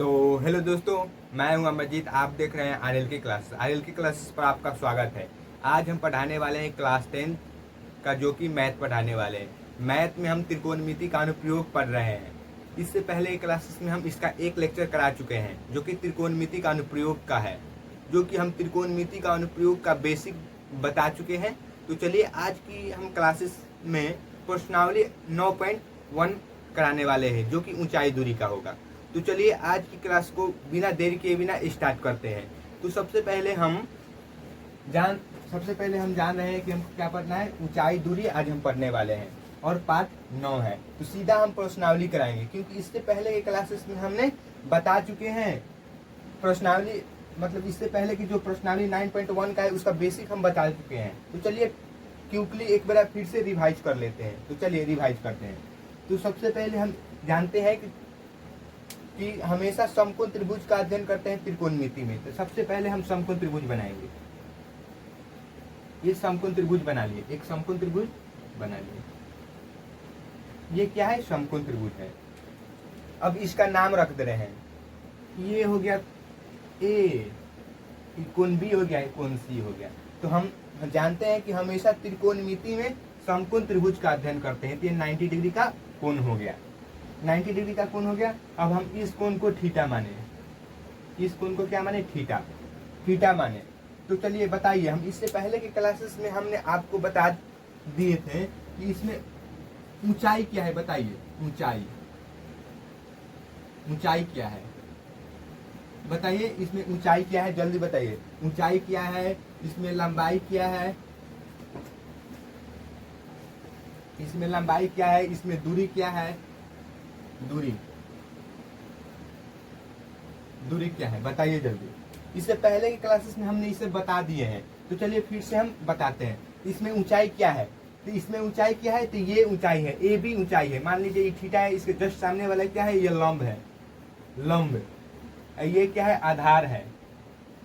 तो हेलो दोस्तों, मैं हूं अमरजीत। आप देख रहे हैं आरएल की क्लासेस पर आपका स्वागत है। आज हम पढ़ाने वाले हैं क्लास 10 का, जो कि मैथ पढ़ाने वाले हैं। मैथ में हम त्रिकोणमिति का अनुप्रयोग पढ़ रहे हैं। इससे पहले क्लासेस में हम इसका एक लेक्चर करा चुके हैं, जो कि त्रिकोणमिति का अनुप्रयोग का है, जो कि हम त्रिकोणमिति का अनुप्रयोग का बेसिक बता चुके हैं। तो चलिए आज की हम क्लासेस में प्रश्नावली 9.1 कराने वाले हैं, जो कि ऊंचाई दूरी का होगा। तो चलिए आज की क्लास को बिना देरी के बिना स्टार्ट करते हैं। तो सबसे पहले हम जान रहे हैं कि हम क्या पढ़ना है। ऊंचाई दूरी आज हम पढ़ने वाले हैं और पार्ट 9 है। तो सीधा हम प्रश्नावली कराएंगे, क्योंकि इससे पहले के क्लासेस में हमने बता चुके हैं प्रश्नावली, मतलब इससे पहले की जो प्रश्नावली 9.1 का है उसका बेसिक हम बता चुके हैं। तो चलिए क्विकली एक बार फिर से रिवाइज कर लेते हैं। तो चलिए रिवाइज करते हैं। तो सबसे पहले हम जानते हैं कि हमेशा समकोण त्रिभुज का अध्ययन करते हैं त्रिकोणमिति में। तो सबसे पहले हम समकोण त्रिभुज बनाएंगे। ये समकोण त्रिभुज बना लिए, एक समकोण त्रिभुज बना लिए। ये क्या है? समकोण त्रिभुज है। अब इसका नाम रख दे रहे हैं। ये हो गया ए, कोण बी हो गया, कोण सी हो गया। तो हम जानते हैं कि हमेशा त्रिकोणमिति में समकोण त्रिभुज का अध्ययन करते हैं। तो ये 90 डिग्री का कोण हो गया, 90 डिग्री का कोण हो गया। अब हम इस कोण को थीटा माने, इस कोण को क्या माने? थीटा माने। तो चलिए बताइए, हम इससे पहले के क्लासेस में हमने आपको बता दिए थे कि इसमें ऊंचाई क्या है। बताइए ऊंचाई क्या है? बताइए इसमें ऊंचाई क्या है, जल्दी बताइए। ऊंचाई क्या है, इसमें लंबाई क्या है, इसमें लंबाई क्या है, इसमें दूरी क्या है, दूरी क्या है? बताइए जल्दी। इससे पहले की क्लासेस में हमने इसे बता दिए हैं। तो चलिए फिर से हम बताते हैं। इसमें ऊंचाई क्या है? तो इसमें ऊंचाई क्या है? तो ये ऊंचाई है, ए बी ऊंचाई है। मान लीजिए ये थीटा है, इसके जस्ट सामने वाला क्या है? ये लंब है, लंब। ये क्या है? आधार है,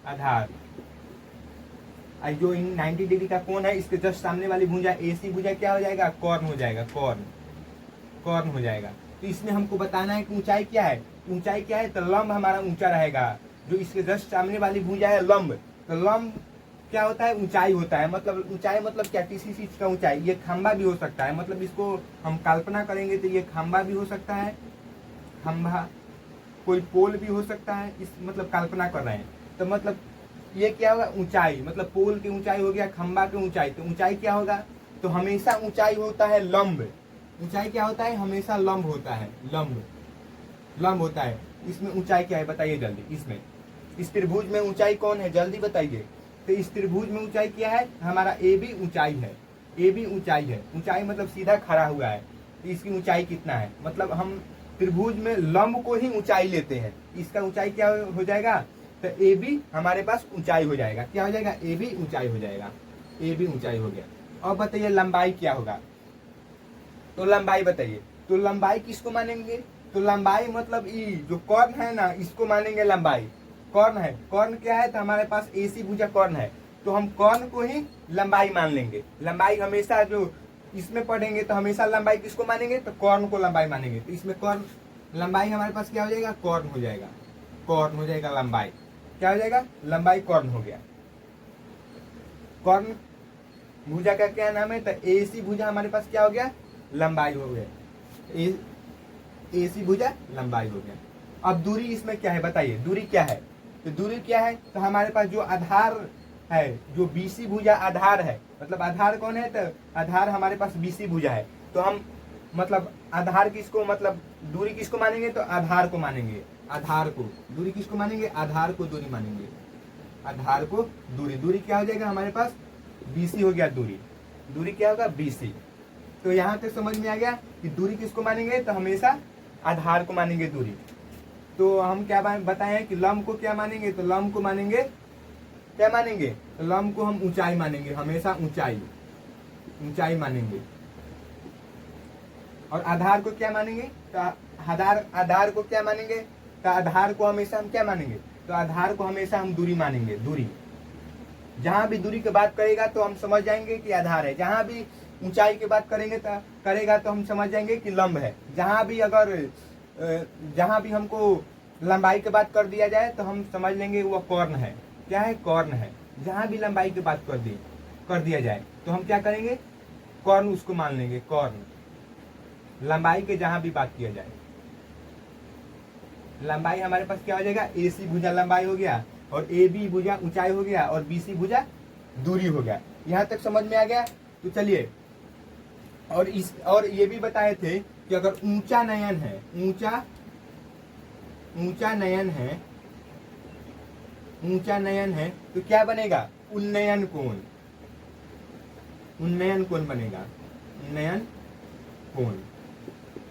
आधार। जो 90 डिग्री का कोण है, इसके जस्ट सामने वाली भुजा एसी भुजा क्या हो जाएगा? कॉर्न हो जाएगा, कॉर्न हो जाएगा। तो इसमें हमको बताना है कि ऊंचाई क्या है। ऊंचाई क्या है? तो लंब हमारा ऊंचा रहेगा। जो इसके जस्ट सामने वाली भुजा है लंब, तो लंब क्या होता है? ऊंचाई होता है। मतलब ऊंचाई मतलब क्या? किसी चीज का ऊंचाई। ये खंबा भी हो सकता है, मतलब इसको हम कल्पना करेंगे तो ये खंबा भी हो सकता है, खंबा, कोई पोल भी हो सकता है। इस मतलब कल्पना कर रहे हैं। तो मतलब ये क्या होगा? ऊंचाई। मतलब पोल की ऊंचाई हो गया, खंबा की ऊंचाई। तो ऊंचाई क्या होगा? तो हमेशा ऊंचाई होता है लंब। ऊंचाई क्या होता है? हमेशा लंब होता है, लंब होता है। इसमें ऊंचाई क्या है? बताइए जल्दी। इसमें इस त्रिभुज में ऊंचाई कौन है? जल्दी बताइए। तो इस त्रिभुज में ऊंचाई क्या है? हमारा ए बी ऊंचाई है, ए बी ऊंचाई है। ऊंचाई मतलब सीधा खड़ा हुआ है। तो इसकी ऊंचाई कितना है? मतलब हम त्रिभुज में लंब को ही ऊंचाई लेते हैं। इसका ऊंचाई क्या हो जाएगा? तो ए बी हमारे पास ऊंचाई हो जाएगा। क्या हो जाएगा? ए बी ऊंचाई हो जाएगा, ए बी ऊंचाई हो गया। और बताइए लंबाई क्या होगा? तो लंबाई बताइए। तो लंबाई किसको मानेंगे? तो लंबाई मतलब ई जो कर्ण है ना, इसको मानेंगे लंबाई। कर्ण है, कर्ण क्या है? तो हमारे पास एसी भुजा कर्ण है। तो हम कर्ण को ही लंबाई मान लेंगे। लंबाई हमेशा जो इसमें पढ़ेंगे तो हमेशा लंबाई किसको मानेंगे? तो कर्ण को लंबाई मानेंगे। तो इसमें कर्ण लंबाई हमारे पास क्या हो जाएगा? कर्ण हो जाएगा, कर्ण हो जाएगा लंबाई। क्या हो जाएगा? लंबाई कर्ण हो गया। कर्ण भुजा का क्या नाम है? तो एसी भुजा हमारे पास क्या हो गया? लंबाई हो गया, एसी भुजा लंबाई हो गया। अब दूरी इसमें क्या है? बताइए दूरी क्या है? तो दूरी क्या है? तो हमारे पास जो आधार है, जो बीसी भुजा आधार है, मतलब आधार कौन है? तो आधार हमारे पास बीसी भुजा है। तो हम मतलब आधार किसको, मतलब दूरी किसको मानेंगे? तो आधार को मानेंगे, आधार को। दूरी किसको मानेंगे? आधार को दूरी मानेंगे, आधार को दूरी। दूरी क्या हो जाएगा हमारे पास? बीसी हो गया दूरी। दूरी क्या होगा? बीसी। तो यहाँ तक समझ में आ गया कि दूरी किसको मानेंगे? तो हमेशा आधार को मानेंगे दूरी। तो हम क्या बताए हैं कि लंब को क्या मानेंगे? तो लंब को मानेंगे, क्या मानेंगे? तो लंब को हम ऊंचाई मानेंगे, हमेशा ऊंचाई मानेंगे। और आधार को क्या मानेंगे? तो आधार को क्या मानेंगे? तो आधार को हमेशा हम क्या मानेंगे? तो आधार को हमेशा हम दूरी मानेंगे, दूरी। जहां भी दूरी की बात करेगा तो हम समझ जाएंगे कि आधार है। जहां भी ऊंचाई की बात करेगा तो हम समझ जाएंगे कि लंब है। जहां भी हमको लंबाई की बात कर दिया जाए तो हम समझ लेंगे वो कॉर्न है। क्या है? कॉर्न है। जहां भी लंबाई की बात कर दिया जाए तो हम क्या करेंगे? कॉर्न उसको मान लेंगे। कॉर्न लंबाई के जहां भी बात किया जाए, लंबाई हमारे पास क्या हो जाएगा? AC भुजा लंबाई हो गया, और AB भुजा ऊंचाई हो गया, और BC भुजा दूरी हो गया। यहां तक समझ में आ गया? तो चलिए, और ये भी बताए थे कि अगर ऊंचा नयन है, ऊंचा नयन है तो क्या बनेगा? उन्नयन कोण बनेगा।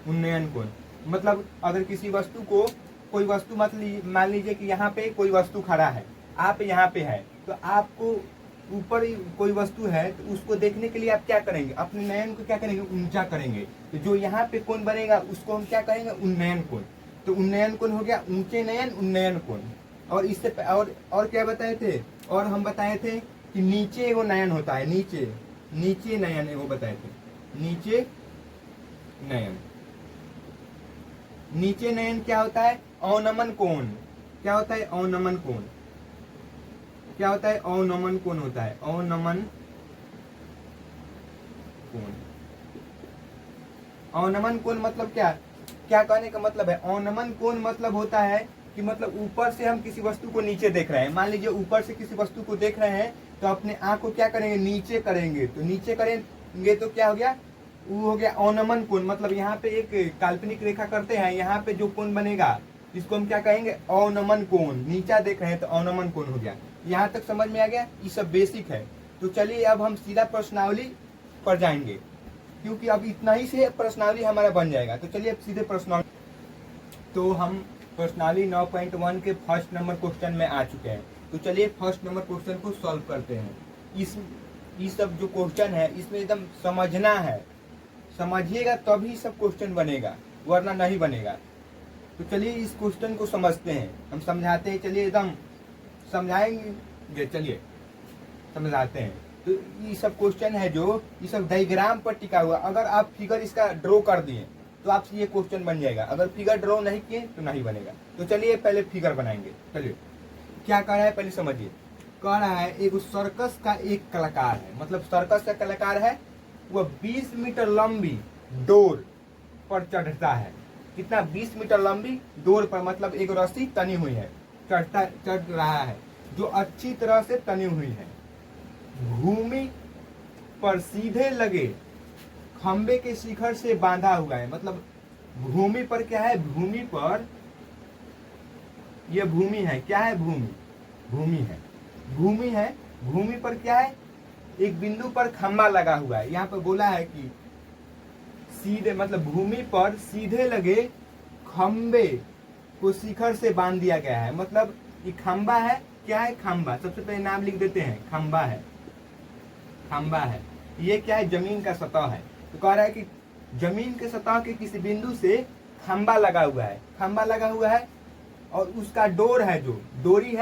उन्नयन कोण मतलब अगर किसी वस्तु को, कोई वस्तु मान लीजिए कि यहाँ पे कोई वस्तु खड़ा है, आप यहाँ पे है, तो आपको ऊपर कोई वस्तु है, तो उसको देखने के लिए आप क्या करेंगे? अपने नयन को क्या करेंगे? ऊंचा करेंगे। तो जो यहाँ पे कोण बनेगा उसको हम क्या कहेंगे? उन्नयन कोण। तो उन्नयन कोण हो गया ऊंचे नयन, उन्नयन कोण। और इससे और क्या बताए थे? और हम बताए थे कि नीचे एगो नयन होता है, नीचे नयन एगो बताए थे। नीचे नयन क्या होता है? अवनमन कोण। क्या होता है? अवनमन कोण। क्या होता है? अवनमन कोण होता है। अवनमन कोण मतलब क्या कहने का मतलब है? अवनमन कोण मतलब होता है कि मतलब ऊपर से हम किसी वस्तु को नीचे देख रहे हैं। मान लीजिए ऊपर से किसी वस्तु को देख रहे हैं, तो अपने आंख को क्या करेंगे? नीचे करेंगे। तो नीचे करेंगे तो क्या हो गया? वो हो गया अवनमन कोण। मतलब यहाँ पे एक काल्पनिक रेखा करते हैं, यहाँ पे जो कोण बनेगा इसको हम क्या कहेंगे? अवनमन कोण। नीचा देख रहे हैं तो अवनमन कोण हो गया। यहाँ तक समझ में आ गया? ये सब बेसिक है। तो चलिए अब हम सीधा प्रश्नावली पर जाएंगे, क्योंकि अब इतना ही से प्रश्नावली हमारा बन जाएगा। तो चलिए अब सीधे प्रश्नावली, तो हम प्रश्नावली 9.1 के फर्स्ट नंबर क्वेश्चन में आ चुके हैं। तो चलिए फर्स्ट नंबर क्वेश्चन को सॉल्व करते हैं। इस सब जो क्वेश्चन है इसमें एकदम समझना है, समझिएगा तभी सब क्वेश्चन बनेगा, वरना नहीं बनेगा। तो चलिए इस क्वेश्चन को समझते हैं, हम समझाते हैं। चलिए एकदम समझाएंगे, चलिए समझाते हैं। तो ये सब क्वेश्चन है जो ये सब डायग्राम पर टिका हुआ। अगर आप फिगर इसका ड्रॉ कर दिए तो आपसे ये क्वेश्चन बन जाएगा। अगर फिगर ड्रॉ नहीं किए तो नहीं बनेगा। तो चलिए पहले फिगर बनाएंगे। चलिए क्या कह रहा है पहले समझिए। कह रहा है एक सर्कस का एक कलाकार है, मतलब सर्कस का कलाकार है, वह 20 मीटर लंबी डोर पर चढ़ता है। कितना? 20 मीटर लंबी डोर पर, मतलब एक रस्सी तनी हुई है, चढ़ रहा है, जो अच्छी तरह से तनी हुई है। भूमि पर सीधे लगे खंबे के शिखर से बांधा हुआ है। मतलब भूमि पर क्या है? भूमि पर, यह भूमि है। क्या है? भूमि है। भूमि पर क्या है? एक बिंदु पर खंबा लगा हुआ है। यहाँ पर बोला है कि सीधे, मतलब भूमि पर सीधे लगे खंबे को शिखर से बांध दिया गया है। मतलब ये खंबा है। क्या है? खंबा। सबसे पहले नाम लिख देते हैं, खंबा है। ये क्या है? जमीन का सतह है। तो कह रहा है कि जमीन के सतह के किसी बिंदु से खंबा लगा हुआ है, और उसका डोर है, जो डोरी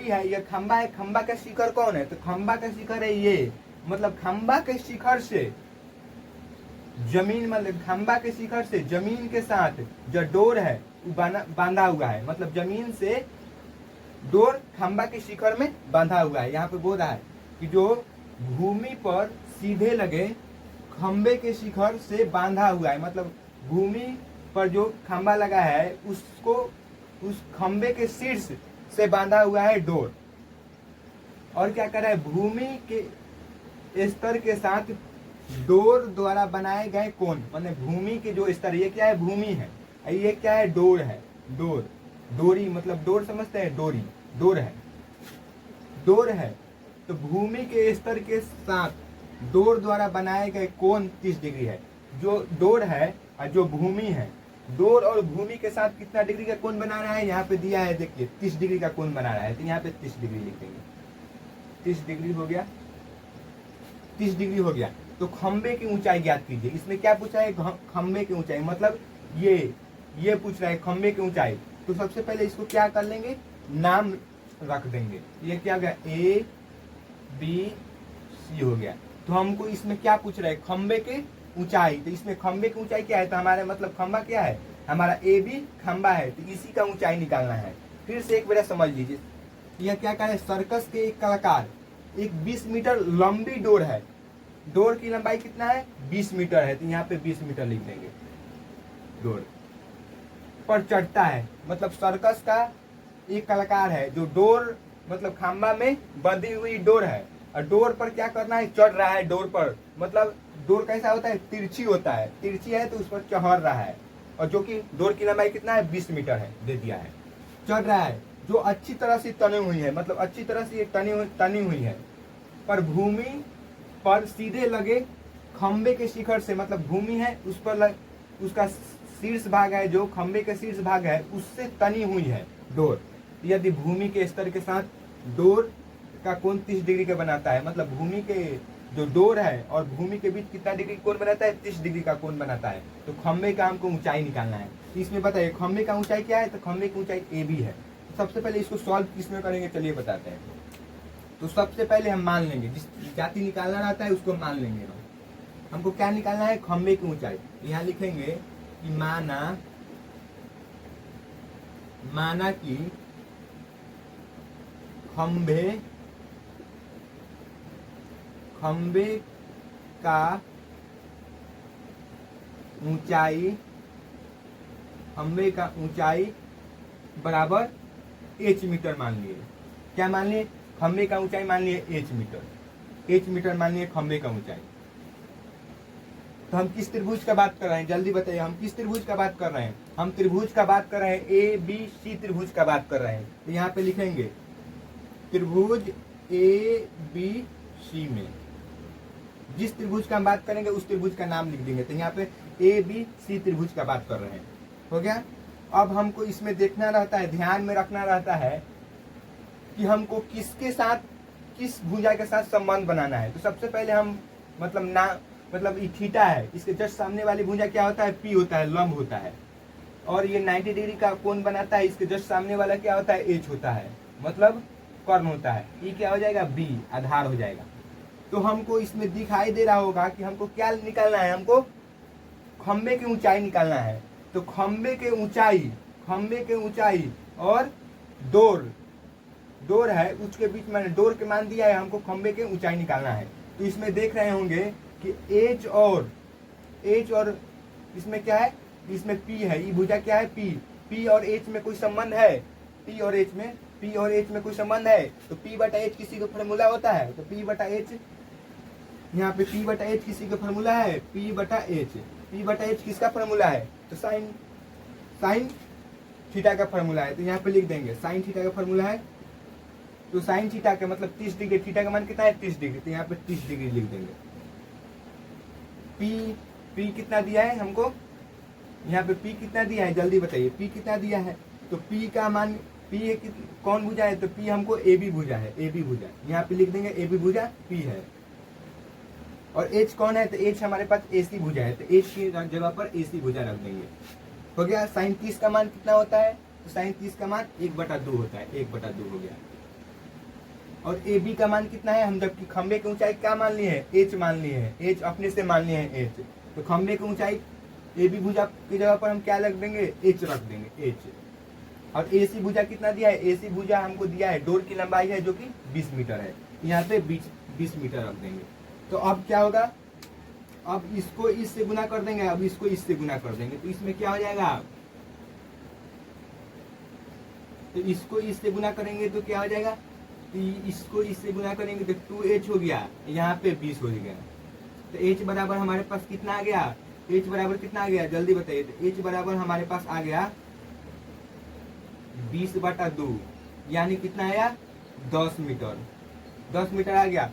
है, यह खंबा है। खंबा का शिखर कौन है? तो खंबा का शिखर है ये। मतलब खंबा के शिखर से जमीन, मतलब खंबा के शिखर से जमीन के साथ जो डोर है वो बांधा हुआ है। मतलब जमीन से डोर खंबा के शिखर में बांधा हुआ है। यहाँ पे बोल रहा है कि जो भूमि पर सीधे लगे खंबे के शिखर से बांधा हुआ है। मतलब भूमि पर जो खंबा लगा है उसको, उस खंबे के शीर्ष से बांधा हुआ है डोर। और क्या कर रहा है? भूमि के स्तर के साथ डोर द्वारा बनाए गए कोण, मतलब भूमि के जो स्तर, ये क्या है? भूमि है। ये क्या है? डोर है। डोरी, मतलब डोर समझते हैं? डोर है। तो भूमि के स्तर के साथ डोर द्वारा बनाए गए कोण 30 डिग्री है। जो डोर है और जो भूमि है, डोर और भूमि के साथ कितना डिग्री का कोण बना रहा है? यहाँ पे दिया है, देखिए 30 डिग्री का कोण बना रहा है। तो यहाँ पे 30 डिग्री लिख देंगे। 30 डिग्री हो गया। 30 डिग्री हो गया। तो खंबे की ऊंचाई ज्ञात कीजिए। इसमें क्या पूछा है? खंबे की ऊंचाई, मतलब ये पूछ रहा है खंबे की ऊंचाई। तो सबसे पहले इसको क्या कर लेंगे? नाम रख देंगे। ये क्या हो गया? A B C हो गया। तो हमको इसमें क्या पूछ रहा है? खंबे के ऊंचाई। तो इसमें खंबे की ऊंचाई क्या है? तो हमारे मतलब खंबा क्या है? हमारा ए बी खंबा है, तो इसी का ऊंचाई निकालना है। फिर से एक बार समझ लीजिए, यह क्या करें, सर्कस के एक कलाकार एक 20 मीटर लंबी डोर है, डोर की लंबाई कितना है 20 मीटर है, तो यहाँ पे 20 मीटर लिख देंगे। डोर पर चढ़ता है, मतलब सर्कस का एक कलाकार है जो डोर मतलब खंबा में बंधी हुई डोर है, और डोर पर क्या करना है, चढ़ रहा है डोर पर। मतलब डोर कैसा होता है, तिरछी होता है, तिरछी है तो उस पर चढ़ रहा है, और जो कि डोर की लंबाई कितना है 20 मीटर है, दे दिया है। चढ़ रहा है जो अच्छी तरह से तनी हुई है, मतलब अच्छी तरह से तनी हुई है, पर भूमि पर सीधे लगे खंबे के शिखर से, मतलब भूमि है उस पर उसका शीर्ष भाग है, जो खंबे के शीर्ष भाग है उससे तनी हुई है डोर। यदि भूमि के स्तर के साथ डोर का कोण 30 डिग्री का बनाता है, मतलब भूमि के जो डोर है और भूमि के बीच कितना डिग्री कोण बनाता है, 30 डिग्री का कोण बनाता है। तो खंबे का हमको ऊंचाई निकालना है। इसमें बताइए खंबे का ऊंचाई क्या है, तो खंबे की ऊंचाई ए बी है। सबसे पहले इसको सॉल्व किसमें करेंगे, चलिए बताते हैं। तो सबसे पहले हम मान लेंगे, जिस जाति निकालना रहता है उसको मान लेंगे। हमको क्या निकालना है, खंबे की ऊंचाई। यहाँ लिखेंगे कि माना कि खंबे का ऊंचाई बराबर h मीटर मान लिए। क्या मान लिए, खंबे का ऊंचाई मान लिए h मीटर मान लिए खंबे का ऊंचाई। तो हम किस त्रिभुज का बात कर रहे हैं, जल्दी बताइए, हम किस त्रिभुज का बात कर रहे हैं, हम त्रिभुज का बात कर रहे हैं, ए बी सी त्रिभुज का बात कर रहे हैं। तो यहाँ पे लिखेंगे त्रिभुज ए बी सी में जिस त्रिभुज का हम बात करेंगे उस त्रिभुज का नाम लिख देंगे। तो यहाँ पे ए बी सी त्रिभुज का बात कर रहे हैं, हो गया। अब हमको इसमें देखना रहता है, ध्यान में रखना रहता है कि हमको किसके साथ, किस भुजा के साथ संबंध बनाना है। तो सबसे पहले हम मतलब ये थीटा है, इसके जस्ट सामने वाली भुजा क्या होता है, पी होता है, लंब होता है, और ये 90 डिग्री का कोण बनाता है, इसके जस्ट सामने वाला क्या होता है, एच होता है, मतलब कर्ण होता है। ये क्या हो जाएगा, बी आधार हो जाएगा। तो हमको इसमें दिखाई दे रहा होगा कि हमको क्या निकालना है, हमको खंबे की ऊंचाई निकालना है। तो खंबे के ऊंचाई और डोर है, उसके बीच में डोर के मान दिया है, हमको खंबे के ऊंचाई निकालना है। तो इसमें देख रहे होंगे कि एच और इसमें क्या है, इसमें पी है, ये भुजा क्या है, पी और एच में कोई संबंध है, पी और एच में कोई संबंध है। तो पी बटा एच किसी का फॉर्मूला होता है, तो पी बटा एच, यहाँ पे पी बटा एच किसी का फॉर्मूला है, पी बटा एच किसका फॉर्मूला है, तो साइन थीटा का फॉर्मूला है। तो यहाँ पे लिख देंगे साइन थीटा का फॉर्मूला है। तो साइन थीटा का मतलब 30 डिग्री, थीटा का मान कितना है 30 डिग्री, तो यहाँ पे 30 डिग्री लिख देंगे। पी कितना दिया है हमको, यहाँ पे पी कितना दिया है, जल्दी बताइए, पी कितना दिया है। तो पी का मान, पी कौन भुजा है, तो पी हमको ए बी भुजा है, ए बी भुजा, यहाँ पे लिख देंगे ए बी भुजा पी है। और एच कौन है, तो एच हमारे पास ए सी भुजा है, तो एच की जगह पर ए सी भुजा रख देंगे, हो गया। साइन 30 का मान कितना होता है, तो साइन 30 का मान 1/2 होता है, 1/2 हो गया। और ए बी का मान कितना है, हम जबकि खंबे की ऊंचाई क्या मान लिए हैं, एच मान लिए हैं, एच अपने से मान लिए हैं एच। तो खंबे की ऊंचाई ए बी भुजा की जगह पर हम क्या रख देंगे, एच रख देंगे, एच। और ए सी भुजा कितना दिया है, ए सी भुजा हमको दिया है, डोर की लंबाई है जो कि 20 मीटर है, यहाँ पे 20 मीटर रख देंगे। तो अब क्या होगा, अब इसको इससे गुना कर देंगे, अब इसको इससे गुना कर देंगे, तो इसमें क्या हो जाएगा, तो इसको इससे गुना करेंगे तो क्या हो जाएगा, तो इसको इससे गुना करेंगे तो 2h हो गया, यहाँ पे 20 हो गया। तो h बराबर हमारे पास कितना आ गया, h बराबर कितना आ गया, जल्दी बताइए। तो h बराबर हमारे पास आ गया 20/2, यानी कितना आया 10 मीटर, 10 मीटर आ गया।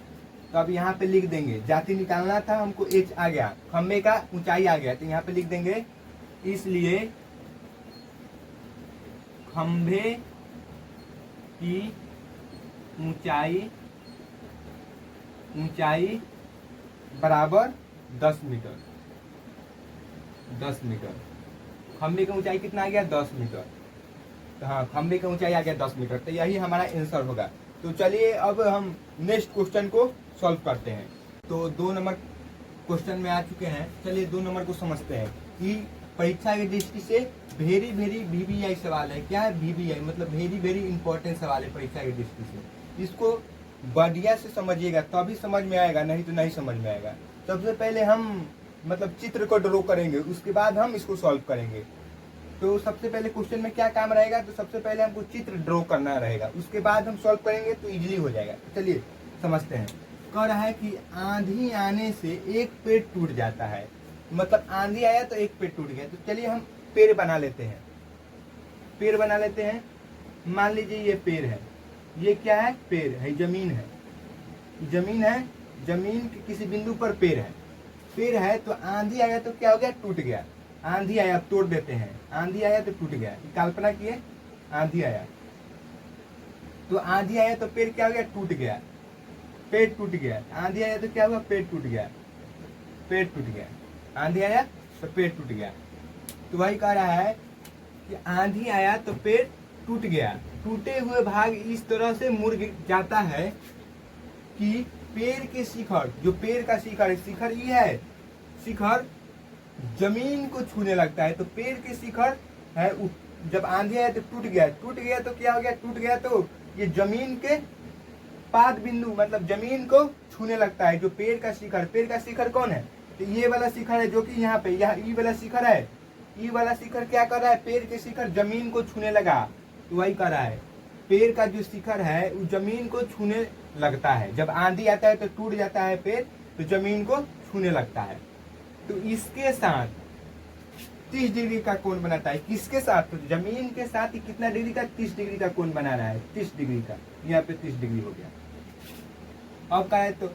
तो अब यहाँ पे लिख देंगे, जाति निकालना था हमको, h आ गया, खंबे का ऊंचाई आ गया, तो यहाँ पे लिख देंगे इसलिए खंबे की ऊंचाई बराबर 10 मीटर, 10 मीटर। खंबे की ऊंचाई कितना आ गया, 10 मीटर। तो हाँ, खंबे की ऊंचाई आ गया 10 मीटर, तो यही हमारा आंसर होगा। तो चलिए अब हम नेक्स्ट क्वेश्चन को सॉल्व करते हैं। तो 2 नंबर क्वेश्चन में आ चुके हैं, चलिए 2 नंबर को समझते हैं कि परीक्षा की दृष्टि से वेरी वेरी VVI सवाल है। क्या है VVI मतलब वेरी वेरी इंपॉर्टेंट सवाल है परीक्षा की दृष्टि से। इसको बढ़िया से समझिएगा तभी समझ में आएगा, नहीं तो नहीं समझ में आएगा। सबसे पहले हम मतलब चित्र को ड्रॉ करेंगे, उसके बाद हम इसको सॉल्व करेंगे। तो सबसे पहले क्वेश्चन में क्या काम रहेगा, तो सबसे पहले हमको चित्र ड्रॉ करना रहेगा, उसके बाद हम सॉल्व करेंगे तो इजीली हो जाएगा। चलिए समझते हैं। कह रहा है कि आंधी आने से एक पेड़ टूट जाता है, मतलब आंधी आया तो एक पेड़ टूट गया। तो चलिए हम पेड़ बना लेते हैं, पेड़ बना लेते हैं। मान लीजिए ये पेड़ है, ये क्या है, पेड़ है, जमीन है, जमीन है, जमीन के किसी बिंदु पर पेड़ है, पेड़ है। तो आंधी आया तो क्या हो गया, टूट गया। आंधी आया, तोड़ देते हैं, आंधी आया तो टूट गया, कल्पना किए आंधी आया तो आंधी आया तो पेड़ क्या हो गया, टूट गया, पेड़ टूट गया। आंधी आया तो क्या हुआ, पेड़ टूट गया, पेड़ टूट गया। आंधी आया तो पेड़ टूट गया। तो वही कह रहा है कि आंधी आया तो पेड़ टूट गया। टूटे हुए भाग इस तरह से मुड़ जाता है कि पेड़ के शिखर, जो पेड़ का शिखर है, शिखर ये है, शिखर जमीन को छूने लगता है। तो पेड़ के शिखर है, जब आंधी आया तो टूट गया, टूट गया तो क्या हो गया, टूट गया तो ये जमीन के पाद बिंदु मतलब जमीन को छूने लगता है। जो पेड़ का शिखर, पेड़ का शिखर कौन है, तो ये वाला शिखर है, जो कि यहाँ पे यहाँ ई वाला शिखर है। ई वाला शिखर क्या कर रहा है, पेड़ के शिखर जमीन को छूने लगा। तो वही कर रहा है, पेड़ का जो शिखर है वो जमीन को छूने लगता है। जब आंधी आता है तो टूट जाता है पेड़, तो जमीन को छूने लगता है। तो इसके साथ 30 डिग्री का कोण बनाता है। किसके साथ, तो जमीन के साथ ही कितना डिग्री का, 30 डिग्री का कोण बना रहा है, 30 डिग्री का। यहाँ पे 30 डिग्री हो गया। अब क्या है, तो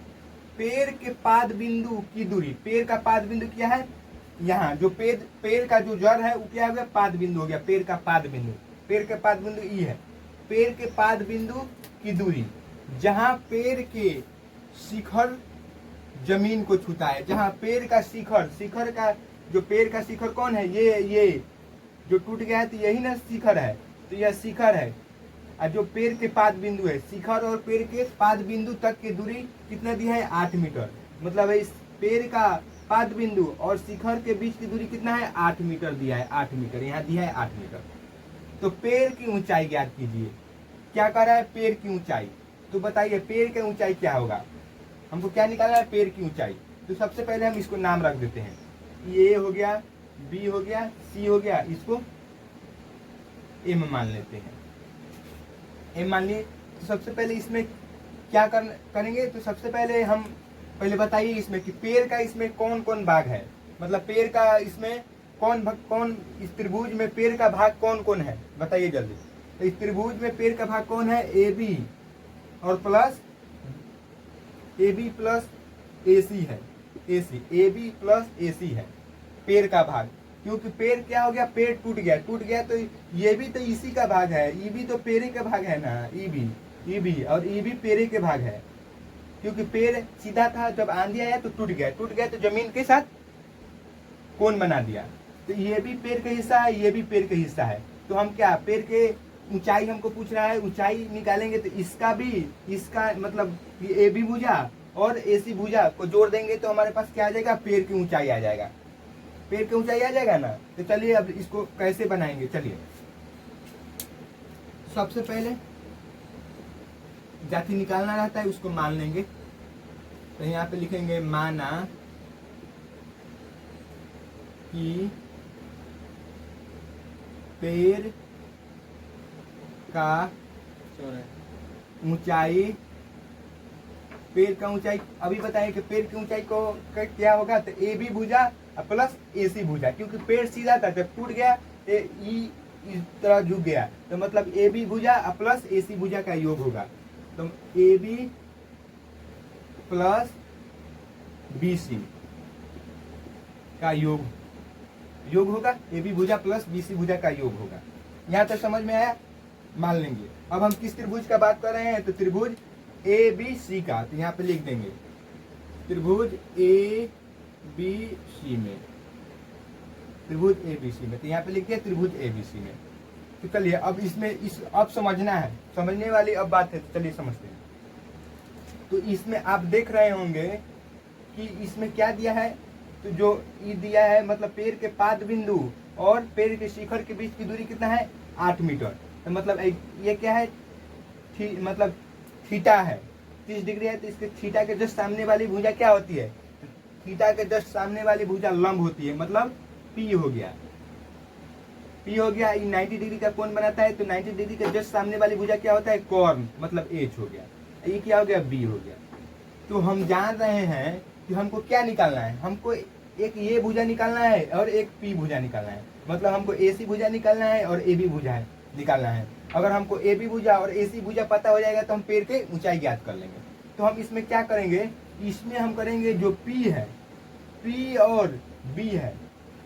पेड़ के पाद बिंदु की दूरी, पेड़ का पाद बिंदु क्या है, यहाँ जो पेड़ का जो जड़ है वो क्या हो गया, पाद बिंदु हो गया, पेड़ का पाद बिंदु। पेड़ के पाद बिंदु ई है। पेड़ के पाद बिंदु की दूरी, जहाँ पेड़ के शिखर जमीन को छूता है, जहाँ पेड़ का शिखर, शिखर का जो पेड़ का शिखर कौन है, ये जो टूट गया है तो यही ना शिखर है, तो यह शिखर है। और जो पेड़ के पाद बिंदु है, शिखर और पेड़ के पाद बिंदु तक की दूरी कितना दिया है, 8 मीटर। मतलब इस पेड़ का पाद बिंदु और शिखर के बीच की दूरी कितना है, 8 मीटर दिया है, 8 मीटर यहाँ दिया है, 8 मीटर। तो पेड़ की ऊंचाई ज्ञात कीजिए। क्या कर रहा है, पेड़ की ऊंचाई। तो बताइए पेड़ की ऊंचाई क्या होगा, हमको क्या निकालना है, पेड़ की ऊंचाई। तो सबसे पहले हम इसको नाम रख देते हैं, ए हो गया, बी हो गया, सी हो गया, इसको एम मान लेते हैं, एम मान लिए। तो सबसे पहले इसमें क्या करेंगे, तो सबसे पहले हम पहले बताइए इसमें कि पेड़ का इसमें कौन कौन भाग है, मतलब पेड़ का इसमें कौन इस त्रिभुज में पेड़ का भाग कौन कौन है, बताइए जल्दी। तो इस त्रिभुज में पेड़ का भाग कौन है, ए बी और प्लस ए बी प्लस ए सी है, ए सी, ए बी प्लस ए सी है पेड़ का भाग। क्योंकि पेड़ क्या हो गया, पेड़ टूट गया, टूट गया तो ये भी तो इसी का भाग है, ई भी तो पेड़ के भाग है ना, ई भी और ई भी पेड़ के भाग है। क्योंकि पेड़ सीधा था, जब आंधी आया तो टूट गया, टूट गया तो जमीन के साथ कोण बना दिया। तो ये भी पेड़ का हिस्सा है, ये भी पेड़ का हिस्सा है। तो हम क्या, पेड़ के ऊंचाई हमको पूछ रहा है, ऊंचाई निकालेंगे तो इसका भी, इसका मतलब ए बी भुजा और ए सी भुजा को जोड़ देंगे तो हमारे पास क्या आ जाएगा, पेड़ की ऊंचाई आ जाएगा, पेड़ की ऊंचाई आ जाएगा ना। तो चलिए अब इसको कैसे बनाएंगे, चलिए सबसे पहले जाति निकालना रहता है, उसको मान लेंगे। तो यहाँ पे लिखेंगे माना कि पेड़ का ऊंचाई, पेड़ का ऊंचाई अभी बताएं कि पेड़ की ऊंचाई को क्या होगा, तो ए बी भुजा प्लस ए सी भुजा। क्योंकि पेड़ सीधा था, जब टूट गया ई इस तरह झुक गया, तो मतलब ए बी भुजा प्लस ए सी भुजा का योग होगा। तो A B plus B C का योग होगा, ए बी भुजा प्लस बी सी भुजा का योग होगा। यहाँ तक समझ में आया, मान लेंगे। अब हम किस त्रिभुज का बात कर रहे हैं, तो त्रिभुज ए बी सी का। तो यहाँ पे लिख देंगे त्रिभुज ए बी सी में, त्रिभुज ए बी सी में। तो यहाँ पे लिख दिया त्रिभुज ए बी सी में। तो चलिए अब इसमें अब समझना है, समझने वाली अब बात है, तो चलिए समझते हैं। तो इसमें आप देख रहे होंगे कि इसमें क्या दिया है, तो जो ई दिया है मतलब पेड़ के पाद बिंदु और पेड़ के शिखर के बीच की दूरी कितना है 8 मीटर। तो मतलब ये क्या है मतलब थीटा है 30 डिग्री है, तो इसके थीटा के जस्ट सामने वाली भुजा क्या होती है, थीटा के जस्ट सामने वाली भुजा लंब होती है, मतलब पी हो गया। पी हो गया। ये 90 डिग्री का कोण बनाता है, तो 90 डिग्री के जस्ट सामने वाली भुजा क्या होता है कॉर्न, मतलब एच हो गया। ये क्या हो गया बी हो गया। तो हम जान रहे हैं कि हमको क्या निकालना है, हमको एक ये भुजा निकालना है और एक पी भुजा निकालना है, मतलब हमको ए सी भुजा निकालना है और ए बी भुजा निकालना है। अगर हमको ए बी भुजा और ए सी भुजा पता हो जाएगा तो हम पेड़ के ऊंचाई ज्ञात कर लेंगे। तो हम इसमें क्या करेंगे, इसमें हम करेंगे जो पी है, पी और बी है,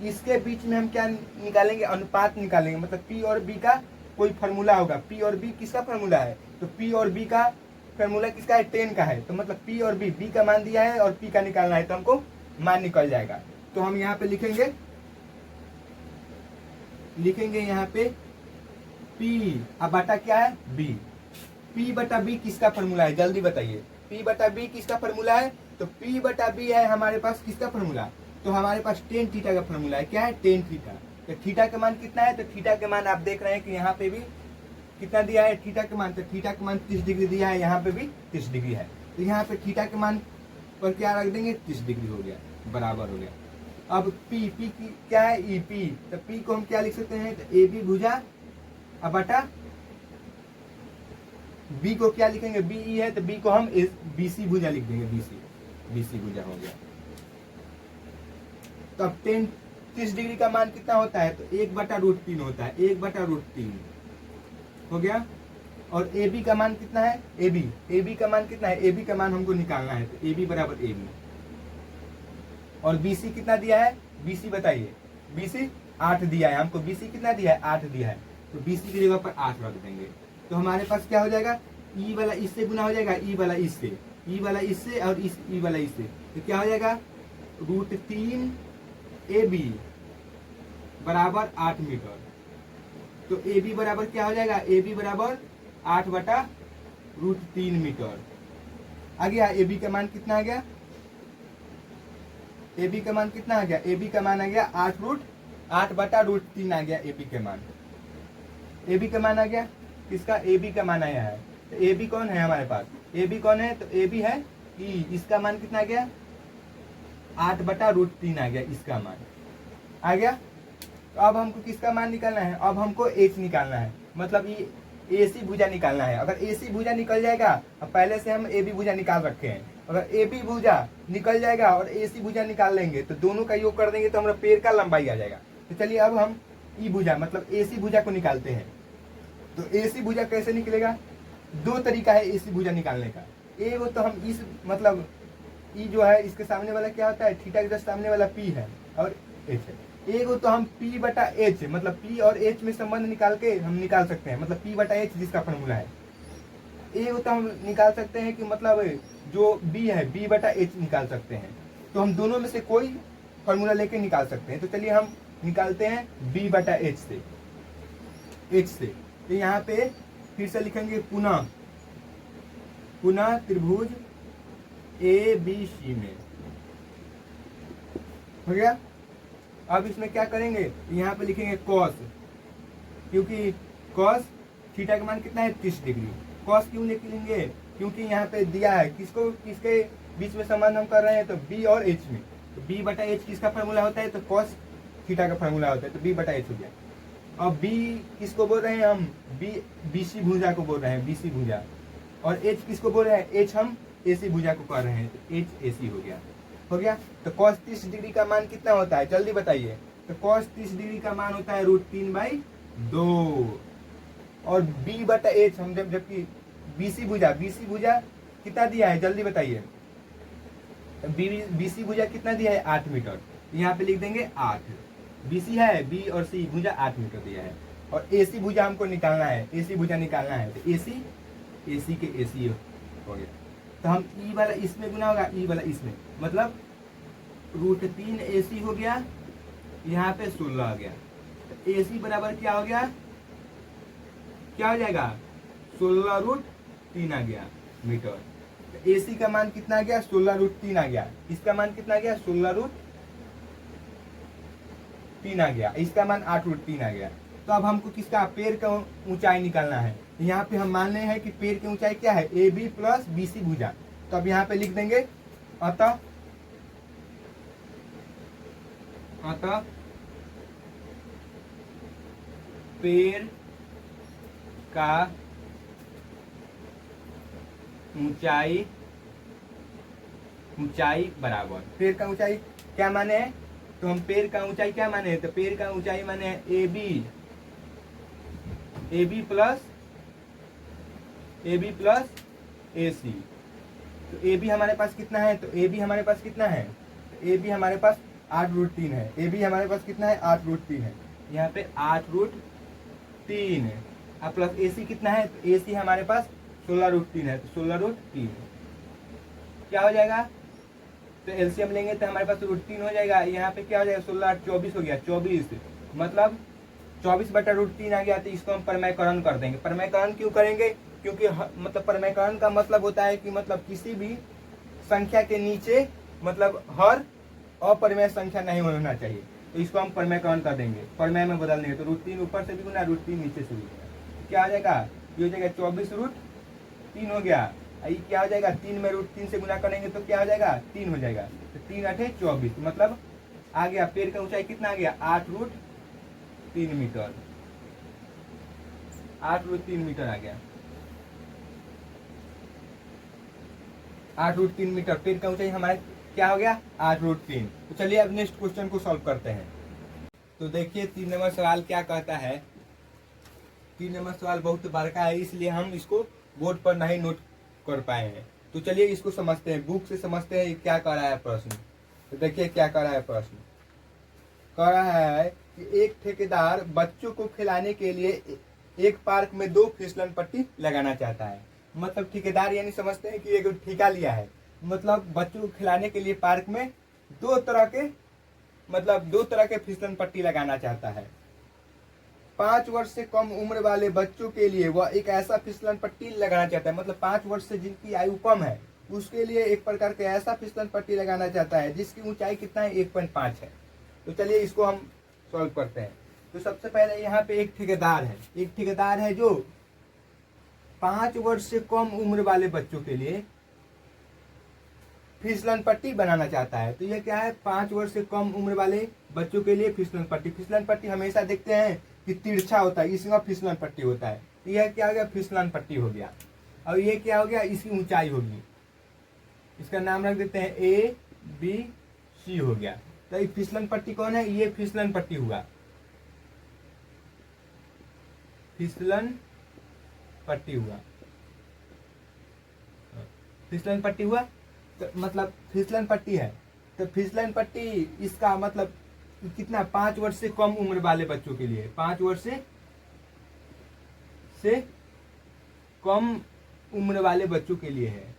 इसके बीच में हम क्या निकालेंगे, अनुपात निकालेंगे। मतलब पी और बी का कोई फार्मूला होगा। पी और बी किसका फार्मूला है, तो पी और बी का फार्मूला किसका है 10 का है। तो मतलब पी और बी का मान दिया है और पी का निकालना है, तो हमको मान निकल जाएगा। तो हम यहाँ पे लिखेंगे यहाँ पे P अब बटा क्या है B। P बटा B किसका फार्मूला है, जल्दी बताइए। P बटा B किसका फार्मूला है, तो P बटा B है हमारे पास किसका फार्मूला, तो हमारे पास टेन थीटा का फार्मूला है। क्या है टेन थीटा। तो थीटा का मान कितना है, तो थीटा के मान आप देख रहे हैं कि यहाँ पे भी कितना दिया है थीटा के मान, तो थीटा का मान 30 डिग्री दिया है, यहाँ पे भी 30 डिग्री है। तो यहाँ पे थीटा के मान पर क्या रख देंगे 30 डिग्री हो गया, बराबर हो गया। अब P की क्या है ई P, तो P को हम क्या लिख सकते हैं, तो ए बी भुजा अब बटा B को क्या लिखेंगे बी ई है, तो B को हम बी सी भुजा लिख देंगे, बी सी भुजा हो गया। तो अब 30 डिग्री का मान कितना होता है, तो 1/√3 होता है, 1/√3 हो गया। और ए बी का मान कितना है, ए बी का मान कितना है, ए बी का मान हमको निकालना है, तो ए बी बराबर ए बी। और बी सी कितना दिया है, बी सी बताइए, बी सी 8 दिया है हमको, बी सी कितना दिया है 8 दिया है, तो बी सी की जगह पर 8 रख देंगे। तो हमारे पास क्या हो जाएगा, ई वाला इससे गुना हो जाएगा, ई वाला इससे, ई वाला इससे और इस ई वाला इससे, तो क्या हो जाएगा √3 ए बी बराबर 8 मीटर। तो ए बी बराबर क्या हो जाएगा, ए बी बराबर 8/√3 मीटर आ गया। ए बी का मान कितना आ गया, ए बी का मान कितना आ गया, ए बी का मान आ गया 8/√3 आ गया ए बी के मान। ए बी का मान आ गया किसका, ए बी का मान आया है। तो ए बी कौन है हमारे पास, ए बी कौन है, तो ए बी है ई, इसका मान कितना आ गया 8/√3 आ गया, इसका मान आ गया। तो अब हमको किसका मान निकालना है, अब हमको एच निकालना है, मतलब ये ए सी भुजा निकालना है। अगर ए सी भुजा निकल जाएगा, अब पहले से हम ए बी भुजा निकाल रखे हैं, अगर ए बी भुजा निकल जाएगा और ए सी भुजा निकाल लेंगे तो दोनों का योग कर देंगे तो हमारा पेड़ का लंबाई आ जाएगा। तो चलिए अब हम ई भुजा मतलब ए सी भुजा को निकालते हैं। तो ए सी भुजा कैसे निकलेगा, दो तरीका है ए सी भुजा निकालने का। एक तो हम इस मतलब ई जो है इसके सामने वाला क्या होता है, थीटा के जस्ट सामने वाला पी है और एच है। एक तो हम P बटा एच मतलब P और H में संबंध निकाल के हम निकाल सकते हैं, मतलब P बटा एच जिसका फॉर्मूला है। एक तो हम निकाल सकते हैं कि मतलब जो B है B बटा एच निकाल सकते हैं। तो हम दोनों में से कोई फॉर्मूला लेके निकाल सकते हैं। तो चलिए हम निकालते हैं B बटा एच से। तो यहाँ पे फिर से लिखेंगे पुनः त्रिभुज ABC में हो गया। अब इसमें क्या करेंगे, यहाँ पे लिखेंगे कॉस, क्योंकि कॉस थीटा का मान कितना है 30 डिग्री। कॉस क्यों लिखेंगे, क्योंकि यहाँ पे दिया है किसके बीच में संबंध हम कर रहे हैं, तो बी और एच में। तो बी बटा एच किसका फार्मूला होता है, तो कॉस थीटा का फार्मूला होता है, तो बी बटा एच हो गया। अब बी किसको बोल रहे हैं हम, बी सी भुजा को बोल रहे हैं, बी सी भुजा। और एच किसको बोल रहे हैं, एच हम ए सी भुजा को कर रहे हैं, तो एच ए सी हो गया। तो cos 30 डिग्री का मान कितना होता है, जल्दी बताइए। तो cos 30 डिग्री का मान होता है √3/2। और b बटा एच हम जबकि BC भुजा कितना दिया है, जल्दी बताइए। BC भुजा कितना दिया है 8 मीटर, यहाँ पे लिख देंगे 8। BC है B और C भुजा 8 मीटर दिया है। और AC भुजा हमको निकालना है, AC भुजा निकालना है, तो AC के AC हो गया। तो हम ई वाला इसमें गुना होगा, ई वाला इसमें, मतलब √3 AC हो गया, यहाँ पे 16 आ गया। तो AC बराबर क्या हो गया, क्या हो जाएगा 16√3 आ गया मीटर। तो AC का मान कितना आ गया 16√3 आ गया, इसका मान कितना आ गया 16√3 3 आ गया, इसका मान 8√3 आ गया। तो अब हमको किसका पेड़ का ऊंचाई निकालना है। यहाँ पे हम मान रहे हैं कि पेड़ की ऊंचाई क्या है, A B plus B C भुजा। तो अब यहाँ पे लिख देंगे अतः पेड़ का ऊंचाई बराबर, पेड़ का ऊंचाई क्या माने है, तो हम पेड़ का ऊंचाई क्या माने हैं, तो पेड़ का ऊंचाई माने है ए बी प्लस ए सी। तो ए बी हमारे पास कितना है, तो ए बी हमारे पास कितना है, ए बी हमारे पास 8√3 है। ए बी हमारे पास कितना है, 8√3 है। यहाँ पे 8√3 है। अब प्लस ए सी कितना है, तो ए सी हमारे पास 16√3 है। तो 16√3 क्या हो जाएगा, तो एलसीएम लेंगे तो हमारे पास √3 हो जाएगा। यहाँ पे क्या हो जाएगा, 16 24 हो गया, 24 मतलब 24/√3 आ गया। तो इसको हम परमयकरण कर देंगे। परमयकरण क्यों करेंगे, क्योंकि मतलब परमयकरण का मतलब होता है कि मतलब किसी भी संख्या के नीचे मतलब हर अपरिमेय संख्या नहीं होना चाहिए। तो इसको हम परमयकरण कर देंगे, परमय में बदल देंगे। तो √3 ऊपर से भी गुना, √3 नीचे से भी गुना। क्या आ जाएगा, ये हो जाएगा 24√3 हो गया। ये क्या हो जाएगा, 3 में √3 से गुना करेंगे तो क्या हो जाएगा, 3 हो जाएगा। तो 3 8 24 मतलब आ गया पेड़ का ऊंचाई कितना आ गया, 8√3 मीटर। 8√3 मीटर आ गया, 8√3 मीटर पेड़ का ऊंचाई हमारे क्या हो गया, 8√3। तो चलिए अब नेक्स्ट क्वेश्चन को सॉल्व करते हैं। तो देखिए 3 नंबर सवाल क्या कहता है। 3 नंबर सवाल बहुत बड़का है, इसलिए हम इसको बोर्ड पर नहीं नोट कर पाए हैं। तो चलिए इसको समझते हैं, बुक से समझते हैं क्या कह रहा है प्रश्न। तो देखिए क्या कह रहा है प्रश्न, कह रहा है कि एक ठेकेदार बच्चों को खिलाने के लिए एक पार्क में 2 फिसलन पट्टी लगाना चाहता है। मतलब ठेकेदार यानी समझते हैं कि एक ठेका लिया है, मतलब बच्चों को खिलाने के लिए पार्क में 2 तरह के फिसलन पट्टी लगाना चाहता है। 5 वर्ष से कम उम्र वाले बच्चों के लिए वह एक ऐसा फिसलन पट्टी लगाना चाहता है। मतलब 5 वर्ष से जिनकी आयु कम है उसके लिए एक प्रकार का ऐसा फिसलन पट्टी लगाना चाहता है जिसकी ऊंचाई कितना है, 1.5 है। तो चलिए इसको हम सॉल्व करते हैं। तो सबसे पहले यहाँ पे एक ठेकेदार है जो 5 वर्ष से कम उम्र वाले बच्चों के लिए फिसलन पट्टी बनाना चाहता है। तो ये क्या है, 5 वर्ष से कम उम्र वाले बच्चों के लिए फिसलन पट्टी। फिसलन पट्टी हमेशा देखते हैं कि तिरछा होता है, इसमें फिसलन पट्टी होता है। तो यह क्या हो गया, फिसलन पट्टी हो गया। और ये क्या हो गया, इसकी ऊंचाई होगी, इसका नाम रख देते हैं ए बी सी हो गया। तो ये फिसलन पट्टी कौन है, ये फिसलन पट्टी हुआ, फिसलन पट्टी हुआ। तो मतलब फिसलन पट्टी है। तो फिसलन पट्टी इसका मतलब कितना, 5 वर्ष से कम उम्र वाले बच्चों के लिए, 5 वर्ष से कम उम्र वाले बच्चों के लिए है,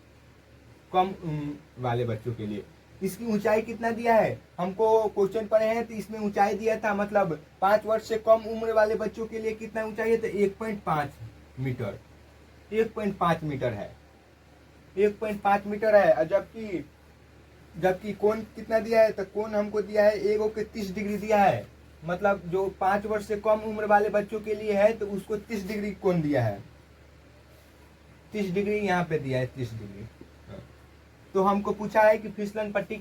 कम उम्र वाले बच्चों के लिए। इसकी ऊंचाई कितना दिया है, हमको क्वेश्चन पढ़े हैं तो इसमें ऊंचाई दिया था, मतलब 5 वर्ष से कम उम्र वाले बच्चों के लिए कितना ऊंचाई है, तो 1.5 मीटर, 1.5 मीटर है, 1.5 मीटर है। जबकि कोण कितना दिया है, तो कोण हमको दिया है एगो के 30 डिग्री दिया है। मतलब जो 5 वर्ष से कम उम्र वाले बच्चों के लिए है तो उसको 30 डिग्री कोण दिया है, 30 डिग्री यहाँ पे दिया है, 30 डिग्री। तो हमको पूछा है कि फिसलन पट्टी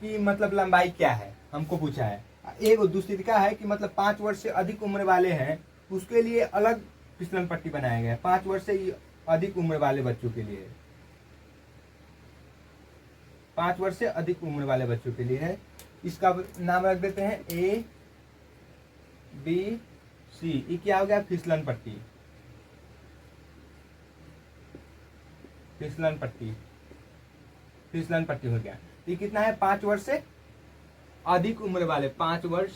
की मतलब लंबाई क्या है, हमको पूछा है। एक दूसरी का है कि मतलब 5 वर्ष से अधिक उम्र वाले हैं उसके लिए अलग फिसलन पट्टी बनाया गया है, 5 वर्ष से अधिक उम्र वाले बच्चों के लिए, 5 वर्ष से अधिक उम्र वाले बच्चों के लिए है। इसका नाम रख देते हैं ए बी सी। ये क्या हो गया, फिसलन पट्टी, फिसलन पट्टी हो गया। ये कितना है, 5 वर्ष से अधिक उम्र वाले, 5 वर्ष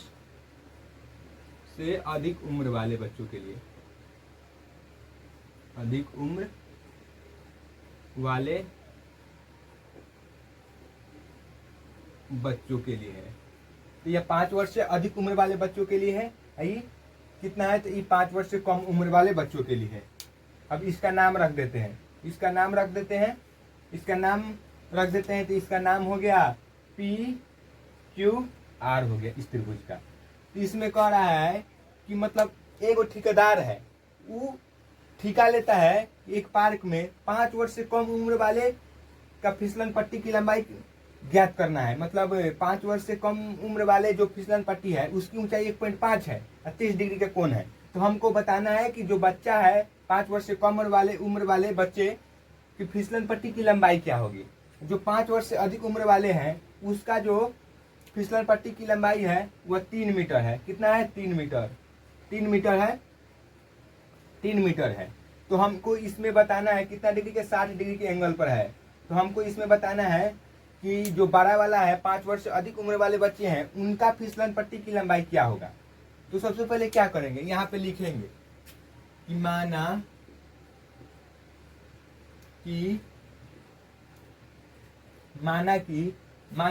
से अधिक उम्र वाले बच्चों के लिए, अधिक उम्र वाले बच्चों के लिए है। तो ये 5 वर्ष से अधिक उम्र वाले बच्चों के लिए है। ये कितना है, तो ये 5 वर्ष से कम उम्र वाले बच्चों के लिए है। अब इसका नाम रख देते हैं, तो इसका नाम हो गया पी क्यू आर हो गया इस त्रिभुज का। तो इसमें कह रहा है कि मतलब एक ठेकेदार है, वो ठेका लेता है एक पार्क में 5 वर्ष से कम उम्र वाले का फिसलन पट्टी की लंबाई ज्ञात करना है। मतलब 5 वर्ष से कम उम्र वाले जो फिसलन पट्टी है उसकी ऊंचाई 1.5 है और 30 डिग्री का कोण है। तो हमको बताना है कि जो बच्चा है 5 वर्ष से कम उम्र वाले बच्चे की फिसलन पट्टी की लंबाई क्या होगी। जो 5 वर्ष से अधिक उम्र वाले हैं उसका जो फिसलन पट्टी की लंबाई है वह 3 मीटर है। कितना है? 3 मीटर। 3 मीटर है, 3 मीटर है। तो हमको इसमें बताना है कितना डिग्री के, 60 डिग्री के एंगल पर है। तो हमको इसमें बताना है कि जो बड़ा वाला है 5 वर्ष से अधिक उम्र वाले बच्चे हैं उनका फिसलन पट्टी की लंबाई क्या होगा। तो सबसे पहले क्या करेंगे, यहाँ पे लिखेंगे कि मान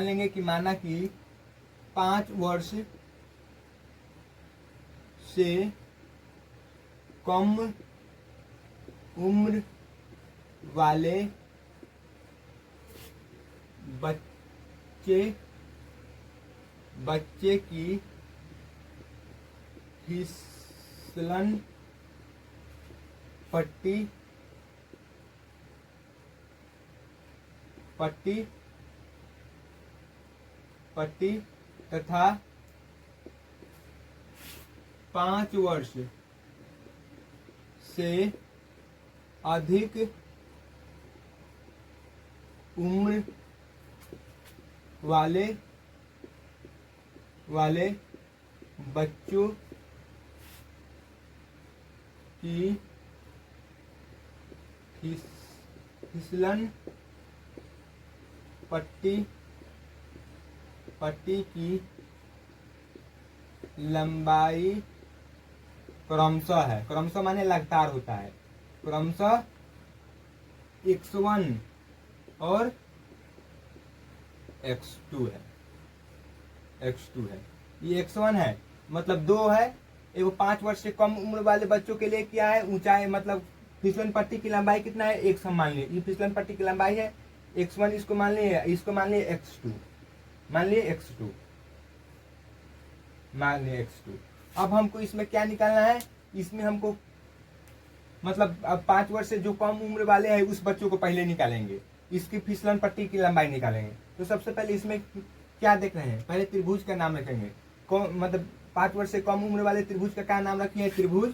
लेंगे कि 5 वर्ष से कम उम्र वाले बच्चे की फिसलन पट्टी 5 वर्ष से अधिक उम्र वाले बच्चों की फिसलन पट्टी की लंबाई क्रमशः है, क्रमशः माने लगातार होता है, क्रमशः x1 और x2 है। ये x1 है मतलब 2 है। एगो 5 वर्ष से कम उम्र वाले बच्चों के लिए क्या है, ऊंचाई मतलब फिसलन पट्टी की लंबाई कितना है, x हम मान लिए, ये फिसलन पट्टी की लंबाई है x1, इसको मान लिए x2, मान लिए x2। अब हमको इसमें क्या निकालना है, इसमें हमको मतलब अब 5 वर्ष से जो कम उम्र वाले हैं उस बच्चों को पहले निकालेंगे, इसकी फिसलन पट्टी की लंबाई निकालेंगे। तो सबसे पहले इसमें क्या देख रहे हैं, पहले त्रिभुज का नाम रखेंगे। मतलब 5 वर्ष से कम उम्र वाले त्रिभुज का क्या नाम रखिए, त्रिभुज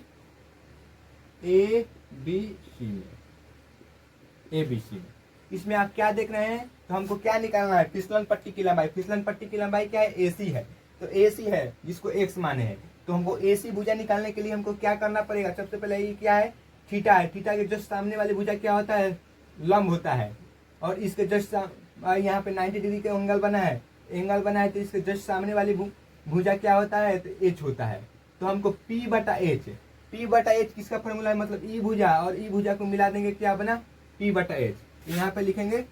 ABC में। इसमें आप क्या देख रहे हैं, तो हमको क्या निकालना है, फिसलन पट्टी की लंबाई। फिसलन पट्टी की लंबाई क्या है, AC है। तो AC है जिसको x माने हैं, तो हमको AC भुजा निकालने के लिए हमको क्या करना पड़ेगा, सबसे पहले ये क्या है, थीटा है। थीटा के जस्ट सामने वाली भुजा क्या होता है, लंब होता है। और इसके जस्ट यहाँ पे 90 डिग्री का एंगल बना है, तो इसके जस्ट सामने वाली भुजा क्या होता है, तो h होता है। तो हमको P/H किसका फॉर्मूला है, मतलब ई भुजा और ई भुजा को मिला देंगे, क्या बना, P/H। यहाँ पे लिखेंगे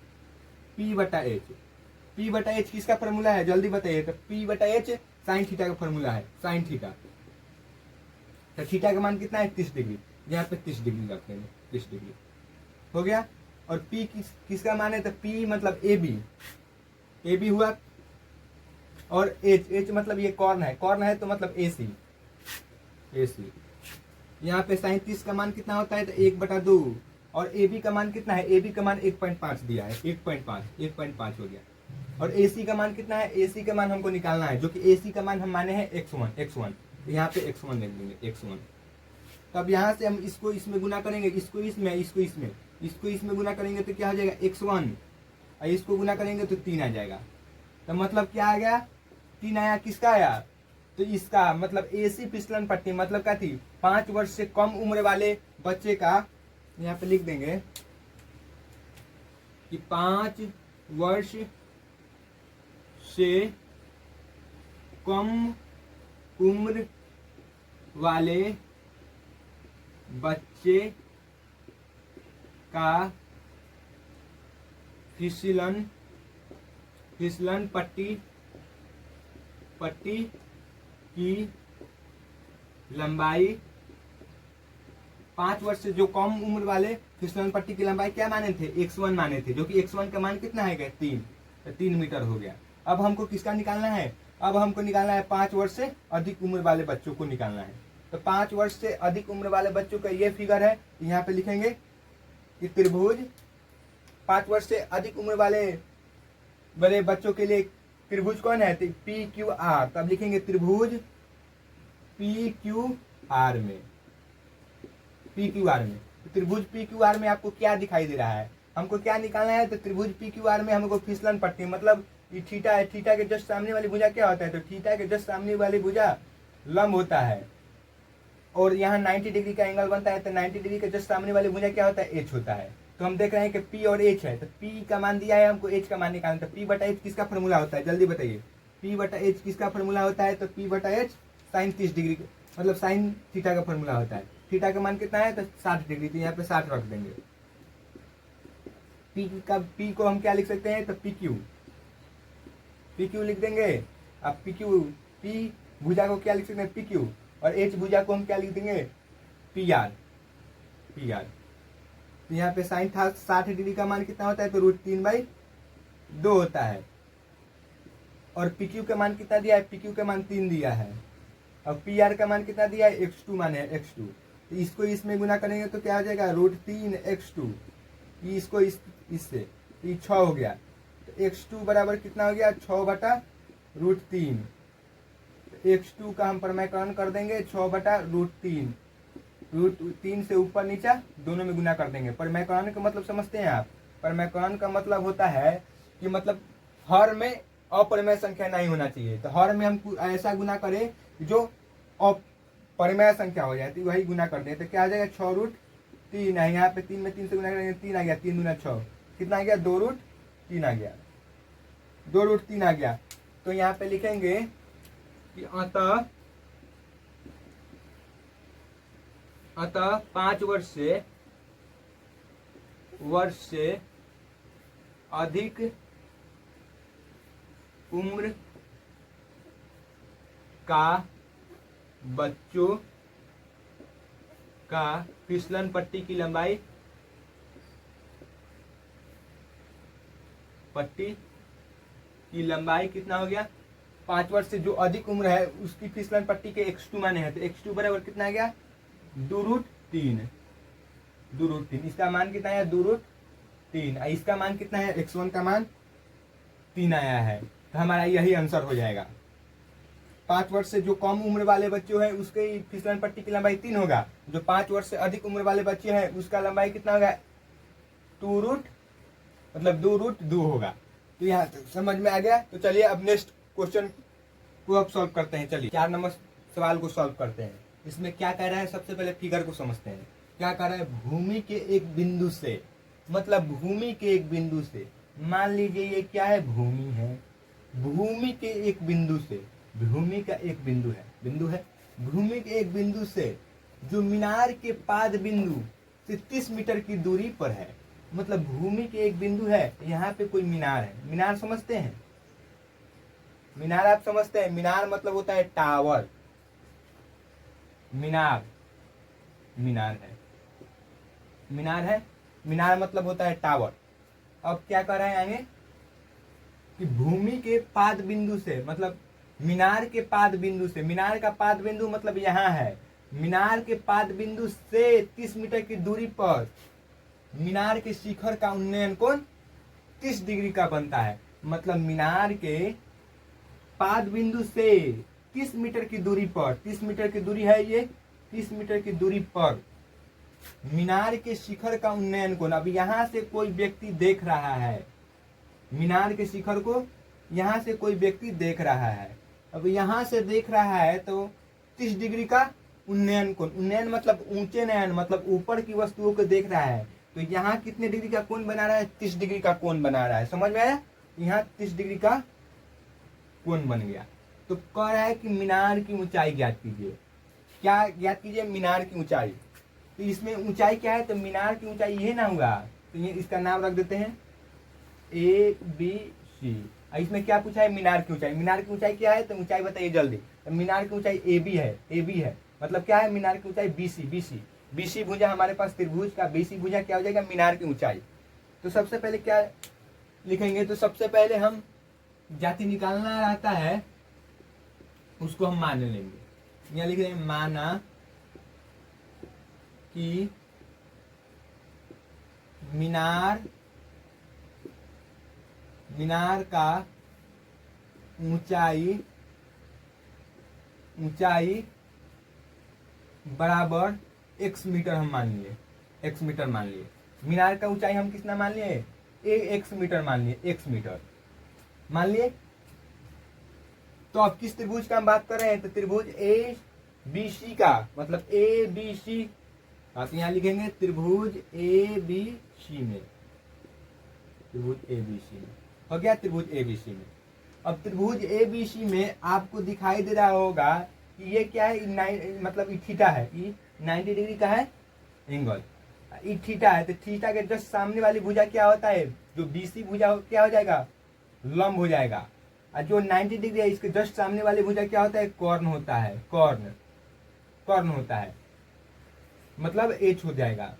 P/H किसका फॉर्मूला है, जल्दी बताइए। तो P/H साइन थीटा का फॉर्मूला है, साइन थीटा। तो थीटा का मान कितना है, 30 डिग्री। यहाँ पे 30 डिग्री रखेंगे, 30 डिग्री हो गया। और P किसका मान है, तो P मतलब AB हुआ। और H मतलब ये कॉर्न है तो मतलब AC। यहाँ पे साइन 30 का मान कितना होता है, तो 1/2। और AB का मान कितना है, AB का मान 1.5 दिया है, 1.5 हो गया। और AC का मान कितना है, AC का मान हमको निकालना है, जो कि AC का मान हम माने हैं x1। तो यहाँ पे x1 लिख देंगे, x1। तब यहाँ से हम इसको इसमें गुना करेंगे, इसको इसमें गुना करेंगे तो क्या हो जाएगा, x1। और इसको गुना करेंगे तो 3 आ जाएगा। तो मतलब क्या आ गया, 3 आया। किसका आया, तो इसका मतलब AC फिसलन पट्टी मतलब क्या थी, 5 वर्ष से कम उम्र वाले बच्चे का, यहाँ पे लिख देंगे कि 5 वर्ष से कम उम्र वाले बच्चे का फिसलन पट्टी की लंबाई, 5 वर्ष से जो कम उम्र वाले फिसलन पट्टी की लंबाई क्या माने थे, x1 माने थे, जो कि x1 का मान कितना है, 3 मीटर हो गया। अब हमको किसका निकालना है, अब हमको निकालना है 5 वर्ष से अधिक उम्र वाले बच्चों को निकालना है। तो 5 वर्ष से अधिक उम्र वाले बच्चों का ये फिगर है, यहाँ पे लिखेंगे कि त्रिभुज 5 वर्ष से अधिक उम्र वाले बड़े बच्चों के लिए त्रिभुज कौन है, पी क्यू आर। तब लिखेंगे त्रिभुज पी क्यू आर में, पी क्यू आर में। त्रिभुज पी क्यू आर में आपको क्या दिखाई दे रहा है, हमको क्या निकालना है। तो त्रिभुज पी क्यू आर में हमको फिसलन पट्टी, मतलब ये थीटा है, थीटा के जस्ट सामने वाली भुजा क्या होता है, तो थीटा के जस्ट सामने वाली भुजा लंब होता है, और यहाँ 90 डिग्री का एंगल बनता है। तो 90 डिग्री के जस्ट सामने वाली भुजा क्या होता है, एच होता है। तो हम देख रहे हैं कि पी और एच है, तो पी का मान दिया है, हमको एच का मान निकालना। तो पी बटा एच किसका फॉर्मूला होता है, जल्दी बताइए। पी बटा एच किसका फॉर्मूला होता है, तो पी बटा एच साइन 30 डिग्री, मतलब साइन थीटा का फॉर्मूला होता है। थीटा का मान कितना है, तो 60 डिग्री, तो यहाँ पे 60 रख देंगे। पी को हम क्या लिख सकते हैं, तो पी क्यू लिख देंगे। अब पी भुजा को क्या लिख सकते हैं, पी क्यू, और एच भुजा को हम क्या लिख देंगे, पी आर। तो यहाँ पे साइन था 60 डिग्री का मान कितना होता है, तो √3/2 होता है। और पी क्यू का मान कितना दिया है, पी क्यू का मान 3 दिया है। और पी आर का मान कितना दिया है, x2 मान है, x2। तो इसको इसमें गुना करेंगे तो क्या हो जाएगा, √3x2। इसको इससे तो ये 6 हो गया। तो x2 बराबर कितना हो गया, 6/√3। x2 का हम परिमेयकरण कर देंगे 6/√3। √3 से ऊपर नीचा दोनों में गुना कर देंगे। परिमेयकरण का मतलब समझते हैं आप, परिमेयकरण का मतलब होता है कि मतलब हर में अपरिमेय संख्या नहीं होना चाहिए। तो हर में हम ऐसा गुना करें जो अपरिमेय संख्या हो जाए, तो वही गुना कर दें। तो क्या आ जाएगा, 6√3 है, यहाँ पे 3 में 3 से गुना करेंगे 3 आ गया, 3 दूना 6, कितना आ गया, 2√3 आ गया, 2√3 आ गया। तो यहाँ पे लिखेंगे कि अतः 5 वर्ष से अधिक उम्र का बच्चों का फिसलन पट्टी की लंबाई कितना हो गया, 5 वर्ष से जो अधिक उम्र है उसकी फिसलन पट्टी के x2 माने हैं। तो x2 बराबर कितना आ गया, 2√3। इसका मान कितना है, 2√3। इसका मान कितना है, x1 का मान 3 आया है। तो हमारा यही आंसर हो जाएगा। 5 वर्ष से जो कम उम्र वाले बच्चों हैं उसके फिसलन पट्टी की लंबाई 3 होगा। जो 5 वर्ष से अधिक उम्र वाले बच्चे हैं उसका लंबाई कितना होगा, 2√2 होगा। तो यहाँ समझ में आ गया। तो चलिए अब नेक्स्ट क्वेश्चन को अब सॉल्व करते हैं। चलिए 4 नंबर सवाल को सॉल्व करते हैं। इसमें क्या कह रहा है, सबसे पहले फिगर को समझते हैं। क्या कह रहा है, भूमि के एक बिंदु से, मतलब भूमि के एक बिंदु से, मान लीजिए ये क्या है, भूमि है। भूमि के एक बिंदु से, भूमि का एक बिंदु है, भूमि के एक बिंदु से जो मीनार के पाद बिंदु से 30 मीटर की दूरी पर है। मतलब भूमि के एक बिंदु है, यहाँ पे कोई मीनार है। मीनार समझते हैं, मीनार आप समझते हैं, मीनार मतलब होता है टावर। मीनार है, मीनार मतलब होता है टावर। अब क्या कर रहे हैं आगे कि भूमि के पाद बिंदु से, मतलब मीनार के पाद बिंदु से, मीनार का पाद बिंदु मतलब यहाँ है, मीनार के पाद बिंदु से 30 मीटर की दूरी पर मीनार के शिखर का उन्नयन कोण 30 डिग्री का बनता है। मतलब मीनार के पाद बिंदु से 30 मीटर की दूरी पर, 30 मीटर की दूरी है ये, 30 मीटर की दूरी पर मीनार के शिखर का उन्नयन कोण, अब यहाँ से कोई व्यक्ति देख रहा है, मीनार के शिखर को यहाँ से कोई व्यक्ति देख रहा है। अब यहाँ से देख रहा है तो 30 डिग्री का उन्नयन कोण, उन्नयन मतलब ऊंचे नयन, मतलब ऊपर की वस्तुओं को देख रहा है। तो यहाँ कितने डिग्री का कोण बना रहा है, 30 डिग्री का कोण बना रहा है। समझ में आया, यहाँ 30 डिग्री का कोण बन गया। तो कह रहा है कि मीनार की ऊंचाई ज्ञात कीजिए। क्या ज्ञात कीजिए, मीनार की ऊंचाई। तो इसमें ऊंचाई क्या है, तो मीनार की ऊंचाई ये ना हुआ, तो ये इसका नाम रख देते हैं ABC। इसमें क्या पूछा है, मीनार की ऊंचाई। मीनार की ऊंचाई क्या है, तो ऊंचाई बताइए जल्दी। तो मीनार की ऊंचाई AB है, मतलब क्या है, मीनार की ऊंचाई BC भुजा हमारे पास त्रिभुज का BC भुजा क्या हो जाएगा, मीनार की ऊंचाई। तो सबसे पहले क्या लिखेंगे, तो सबसे पहले हम जाति निकालना रहता है उसको हम मान लेंगे। यहाँ लिख रहे हैं माना कि मीनार का ऊंचाई बराबर x मीटर हम मान लिए, x मीटर मान लिए। मीनार का ऊंचाई हम कितना मान लिए, x मीटर मान लिए, x मीटर मान लिए। तो अब किस त्रिभुज का हम बात कर रहे हैं, तो त्रिभुज ए बी सी का, मतलब ए बी सी। आप यहाँ लिखेंगे त्रिभुज ए बी सी में, त्रिभुज ए बी सी में हो गया, त्रिभुज ए बी सी में। अब त्रिभुज ए बी सी में आपको दिखाई दे रहा होगा कि ये क्या है, मतलब ये थीटा है, ये 90 डिग्री का है एंगल, ये थीटा है। तो थीटा के जस्ट सामने वाली भुजा क्या होता है, जो बीसी भुजा क्या हो जाएगा, लंब हो जाएगा। और जो 90 डिग्री है इसके जस्ट सामने वाली भुजा क्या होता है, कॉर्न होता है, कॉर्न होता है, मतलब एच हो जाएगा,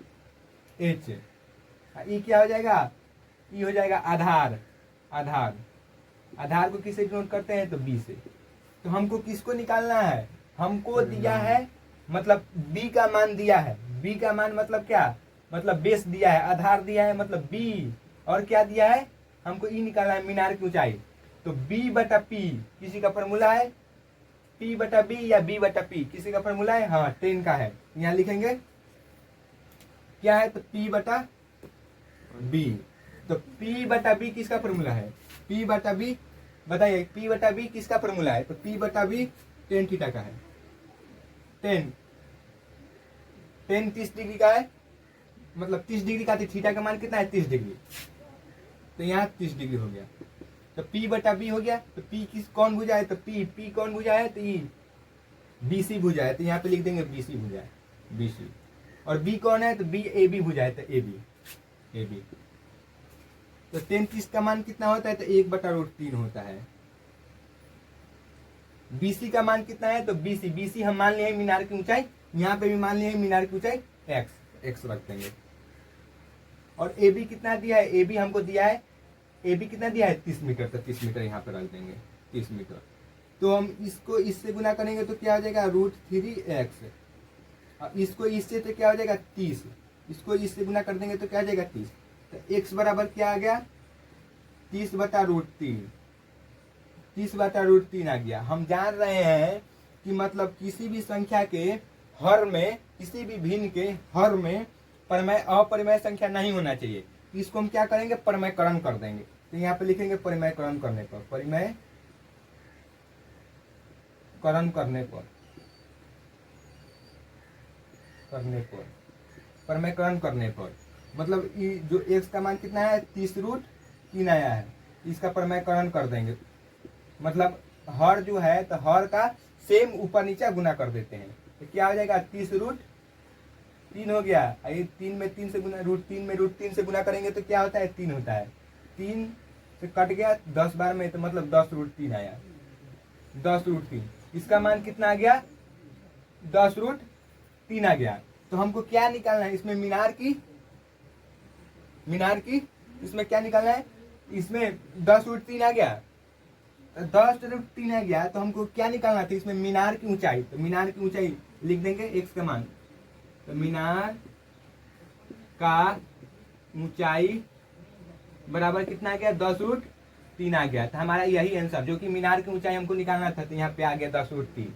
एच। ये क्या हो जाएगा, ये हो जाएगा आधार। आधार को किससे डिनोट करते हैं, तो बी से। तो हमको किसको निकालना है, हमको दिया है, मतलब बी का मान दिया है। बी का मान मतलब क्या, मतलब बेस दिया है, आधार दिया है, मतलब बी। और क्या दिया है, हमको ई निकालना है मीनार की ऊंचाई। तो बी बटा पी किसी का फॉर्मूला है, पी बटा बी या बी बटा पी किसी का फॉर्मूला है, हाँ 10 का है। यहाँ लिखेंगे क्या है, तो पी बटा बी। तो पी बटा बी किसका फॉर्मूला है, पी बटा बी, बताइए पी बटा बी किसका फॉर्मूला है, तो पी बटा बी टेन थीटा का है। 10 30 डिग्री का है, मतलब 30 डिग्री का, तो थीटा का मान कितना है, 30 डिग्री। तो यहाँ 30 डिग्री हो गया। तो P बटा B हो गया। तो P किस कौन भुजा है, तो P कौन भुजा है, तो E BC भुजा है। तो यहाँ पे लिख देंगे BC भुजा है, BC। और B कौन है, तो B AB भुजा है, तो AB। तो 10 30 का मान कितना होता है, तो 1/√3 होता है। BC का मान कितना है, तो BC हम मान लिए मीनार की ऊंचाई, यहाँ पे भी मान लिए मीनार की ऊंचाई x रख देंगे। और AB कितना दिया है, AB हमको दिया है, AB कितना दिया है, 30 मीटर। तो 30 मीटर यहाँ पे रख देंगे, 30 मीटर। तो हम इसको इससे गुना करेंगे तो क्या हो जाएगा, √3x। और इसको इससे तो क्या हो जाएगा, 30। इसको इससे गुना कर देंगे तो क्या हो जाएगा, 30। तो x बराबर क्या आ गया, 30/√3। 30/√3 आ गया। हम जान रहे हैं कि मतलब किसी भी संख्या के हर में, किसी भी भिन्न के हर में अपरिमेय संख्या नहीं होना चाहिए। इसको हम क्या करेंगे, परिमेयकरण कर देंगे। तो यहाँ पे लिखेंगे परिमेयकरण करने पर, परिमेयकरण करने पर मतलब ये जो x का मान कितना है, 30√3 आया है, इसका परिमेयकरण कर देंगे। मतलब हर जो है तो हर का सेम ऊपर नीचे गुना कर देते हैं। तो क्या हो जाएगा, 30√3 हो गया। ये 3 में 3 से गुना, √3 में √3 से गुना करेंगे तो क्या होता है, 3 होता है। 3 से कट गया 10 बार में, तो मतलब 10√3 आया, 10√3। इसका मान कितना आ गया, 10√3 आ गया। तो हमको क्या निकालना है, इसमें मीनार की इसमें क्या निकालना है, इसमें 10√3 आ गया, 10√3 आ गया। तो हमको क्या निकालना था, इसमें मीनार की ऊंचाई। तो मीनार की ऊंचाई लिख देंगे x का मान। तो मीनार का ऊंचाई बराबर कितना आ गया, 10√3 आ गया। तो हमारा यही आंसर, जो कि मीनार की ऊंचाई हमको निकालना था, तो यहाँ पे आ गया 10√3।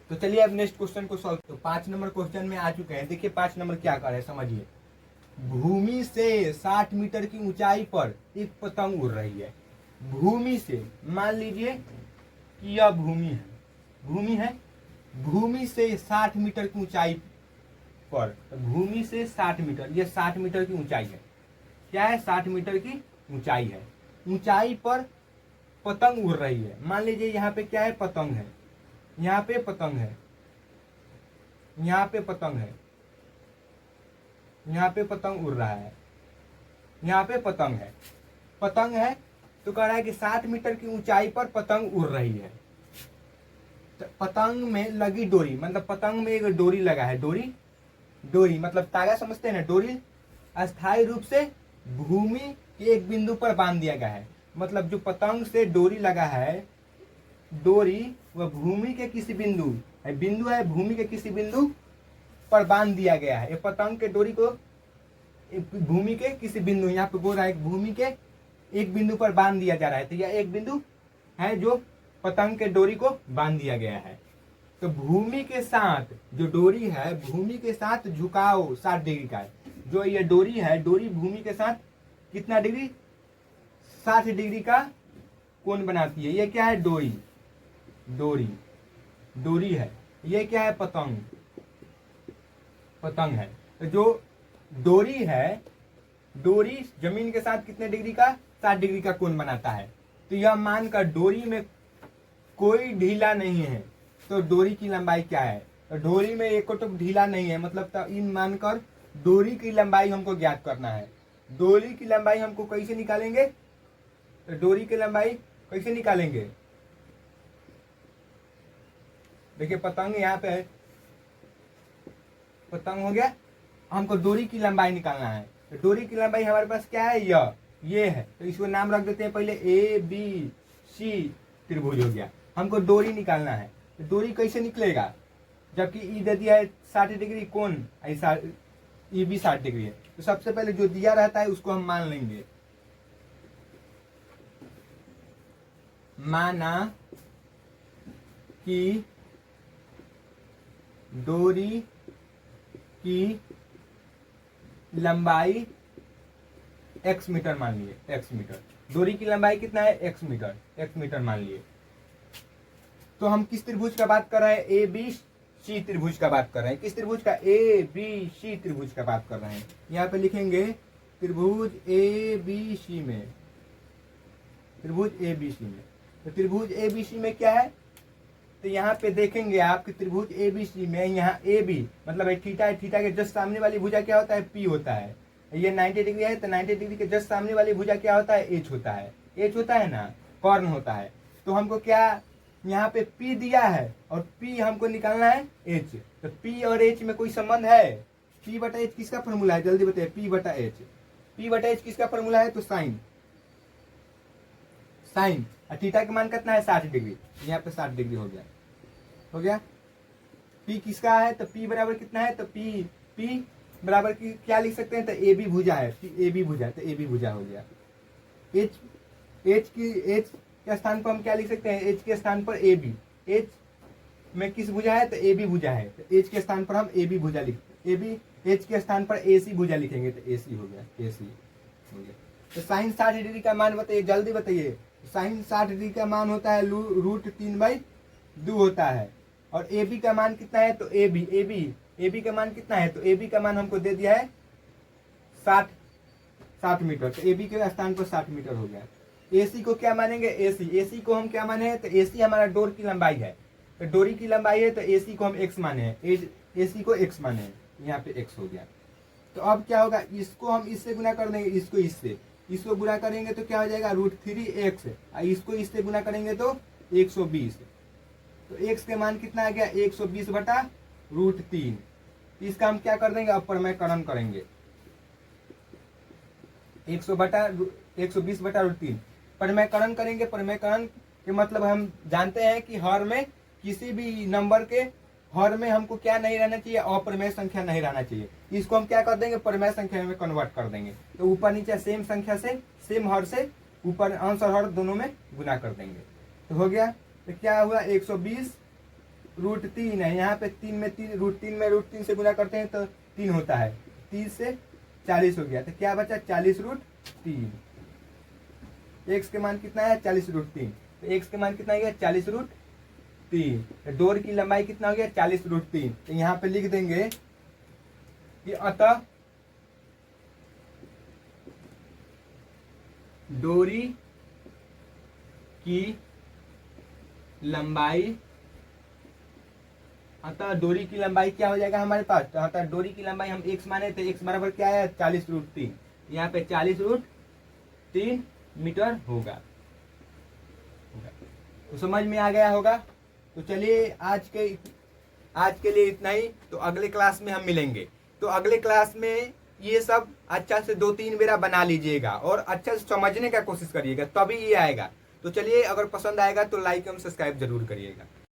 तो चलिए अब नेक्स्ट क्वेश्चन को सॉल्व। तो 5 नंबर क्वेश्चन में आ चुके हैं। देखिए 5 नंबर क्या कर रहे हैं, समझिए। भूमि से 60 मीटर की ऊंचाई पर एक पतंग उड़ रही है। भूमि से, मान लीजिए कि यह भूमि है, भूमि से 60 मीटर की ऊंचाई पर, भूमि से 60 मीटर, यह 60 मीटर की ऊंचाई है। क्या है, 60 मीटर की ऊंचाई है। ऊंचाई पर पतंग उड़ रही है। मान लीजिए यहाँ पे क्या है, पतंग है, यहाँ पे पतंग है, यहाँ पे पतंग है, यहाँ पे पतंग उड़ रहा है, यहाँ पे पतंग है। तो कह रहा है कि 60 मीटर की ऊंचाई पर पतंग उड़ रही है। तो पतंग में लगी डोरी, मतलब पतंग में एक डोरी लगा है, डोरी मतलब तागा समझते हैं ना, डोरी अस्थायी रूप से भूमि के एक बिंदु पर बांध दिया गया है। मतलब जो पतंग से डोरी लगा है, डोरी व भूमि के किसी बिंदु है भूमि के किसी बिंदु पर बांध दिया गया है। ये पतंग के डोरी को भूमि के किसी बिंदु, यहाँ पे बोल रहा है भूमि के एक बिंदु पर बांध दिया जा रहा है। तो यह एक बिंदु है जो पतंग के डोरी को बांध दिया गया है। तो भूमि के साथ जो डोरी है, भूमि के साथ झुकाव 60 डिग्री का है। जो ये डोरी है, डोरी भूमि के साथ कितना डिग्री, 60 डिग्री का कोण बनाती है। ये क्या है, डोरी, डोरी है। ये क्या है, पतंग है। तो जो डोरी है, डोरी जमीन के साथ कितने डिग्री का, 60 डिग्री का कोण बनाता है। तो यह मानकर डोरी में कोई ढीला नहीं है, तो डोरी की लंबाई क्या है। तो डोरी में एक तो ढीला नहीं है, मतलब तो इन मानकर डोरी की लंबाई हमको ज्ञात करना है। डोरी की लंबाई हमको कैसे निकालेंगे, तो डोरी की लंबाई कैसे निकालेंगे, देखिए पतंग यहाँ पे है, पतंग हो गया, हमको डोरी की लंबाई निकालना है। तो डोरी की लंबाई हमारे पास क्या है, ये है। तो इसको नाम रख देते हैं पहले, ABC त्रिभुज हो गया। हमको डोरी निकालना है। तो डोरी कैसे निकलेगा, जबकि ई दे दिया है 60 डिग्री कोण, ई भी 60 डिग्री है। तो सबसे पहले जो दिया रहता है उसको हम मान लेंगे। माना कि डोरी की लंबाई x मीटर मान लिए, x मीटर। डोरी की लंबाई कितना है, x मीटर मान लिए। तो हम किस त्रिभुज का बात कर रहे हैं, ABC त्रिभुज का बात कर रहे हैं। किस त्रिभुज का, ABC त्रिभुज का बात कर रहे हैं। यहाँ पे लिखेंगे त्रिभुज ABC में, त्रिभुज ABC में। तो त्रिभुज ABC में क्या है, तो यहाँ पे देखेंगे आप कि त्रिभुज ABC में यहाँ AB मतलब थीटा है, थीटा के जस्ट सामने वाली भुजा क्या होता है, P होता है। ये 90 डिग्री है, तो 90 डिग्री के जस्ट सामने वाली भुजा क्या होता है, H होता है। H होता है ना, कर्ण होता है। तो हमको क्या यहाँ पे P दिया है और P हमको निकालना है H। तो P और H में कोई संबंध है, P बटा H किसका फॉर्मूला है, जल्दी बताइए। P बटा H किसका फॉर्मूला है, तो साइन। और थीटा का मान कितना है, 60 डिग्री। यहाँ पे 60 डिग्री हो गया। P किसका है, तो P बराबर कितना है, तो P बराबर की क्या लिख सकते हैं, तो AB भुजा है, AB भुजा, तो AB भुजा हो गया। H के स्थान पर हम क्या लिख सकते हैं, H के स्थान पर AB। H में किस भुजा है, तो AB भुजा है। तो H के स्थान पर हम AB भुजा लिखते हैं। H के स्थान पर AC भुजा लिखेंगे, तो AC हो गया, AC हो गया। तो साइन 60 डिग्री का मान बताइए, जल्दी बताइए। साइन 60 डिग्री का मान होता है √3/2 होता है। और AB का मान कितना है, तो AB का मान कितना है, तो AB का मान हमको दे दिया है 60 मीटर। तो AB के स्थान पर 60 मीटर हो गया। AC को क्या मानेंगे, AC को हम क्या माने हैं, तो AC हमारा डोर की लंबाई है। तो डोरी की लंबाई है, तो AC को हम x माने हैं, AC को x माने हैं, यहाँ पे x हो गया। तो अब क्या होगा, इसको हम इससे गुना कर देंगे, इसको गुना करेंगे तो क्या हो जाएगा, √3x। इसको इससे गुना करेंगे तो 120। तो x के मान कितना आ गया, 120 बटा √3। इसका हम क्या कर देंगे, अब प्रमेयकरण करेंगे। 120 बटा √3 प्रमेयकरण करेंगे। प्रमेयकरण के मतलब हम जानते हैं कि हर में किसी भी नंबर के हर में हमको क्या नहीं रहना चाहिए, अप्रमेय संख्या नहीं रहना चाहिए। इसको हम क्या कर देंगे, प्रमेय संख्या में कन्वर्ट कर देंगे। तो ऊपर नीचे सेम संख्या से, सेम हर से ऊपर अंश और हर दोनों में गुना कर देंगे। तो हो गया। तो क्या हुआ, 120 √3 है, यहाँ पे 3 में √3 से गुना करते हैं तो 3 होता है, 30 से 40 हो गया। तो क्या बचा, 40√3। x के मान कितना है, 40√3। तो x के मान कितना हो गया, 40√3। तो डोर की लंबाई कितना हो गया, 40√3। तो यहाँ पे लिख देंगे कि अतः डोरी की लंबाई, अतः डोरी की लंबाई क्या हो जाएगा हमारे पास, तो अतः डोरी की लंबाई हम x माने तो x बराबर क्या है, 40√3। यहाँ पे 40√3 मीटर होगा। तो समझ में आ गया होगा। तो चलिए आज के लिए इतना ही। तो अगले क्लास में हम मिलेंगे। तो अगले क्लास में ये सब अच्छा से 2-3 बेरा बना लीजिएगा और अच्छा से समझने का कोशिश करिएगा, तभी ये आएगा। तो चलिए, अगर पसंद आएगा तो लाइक एवं सब्सक्राइब जरूर करिएगा।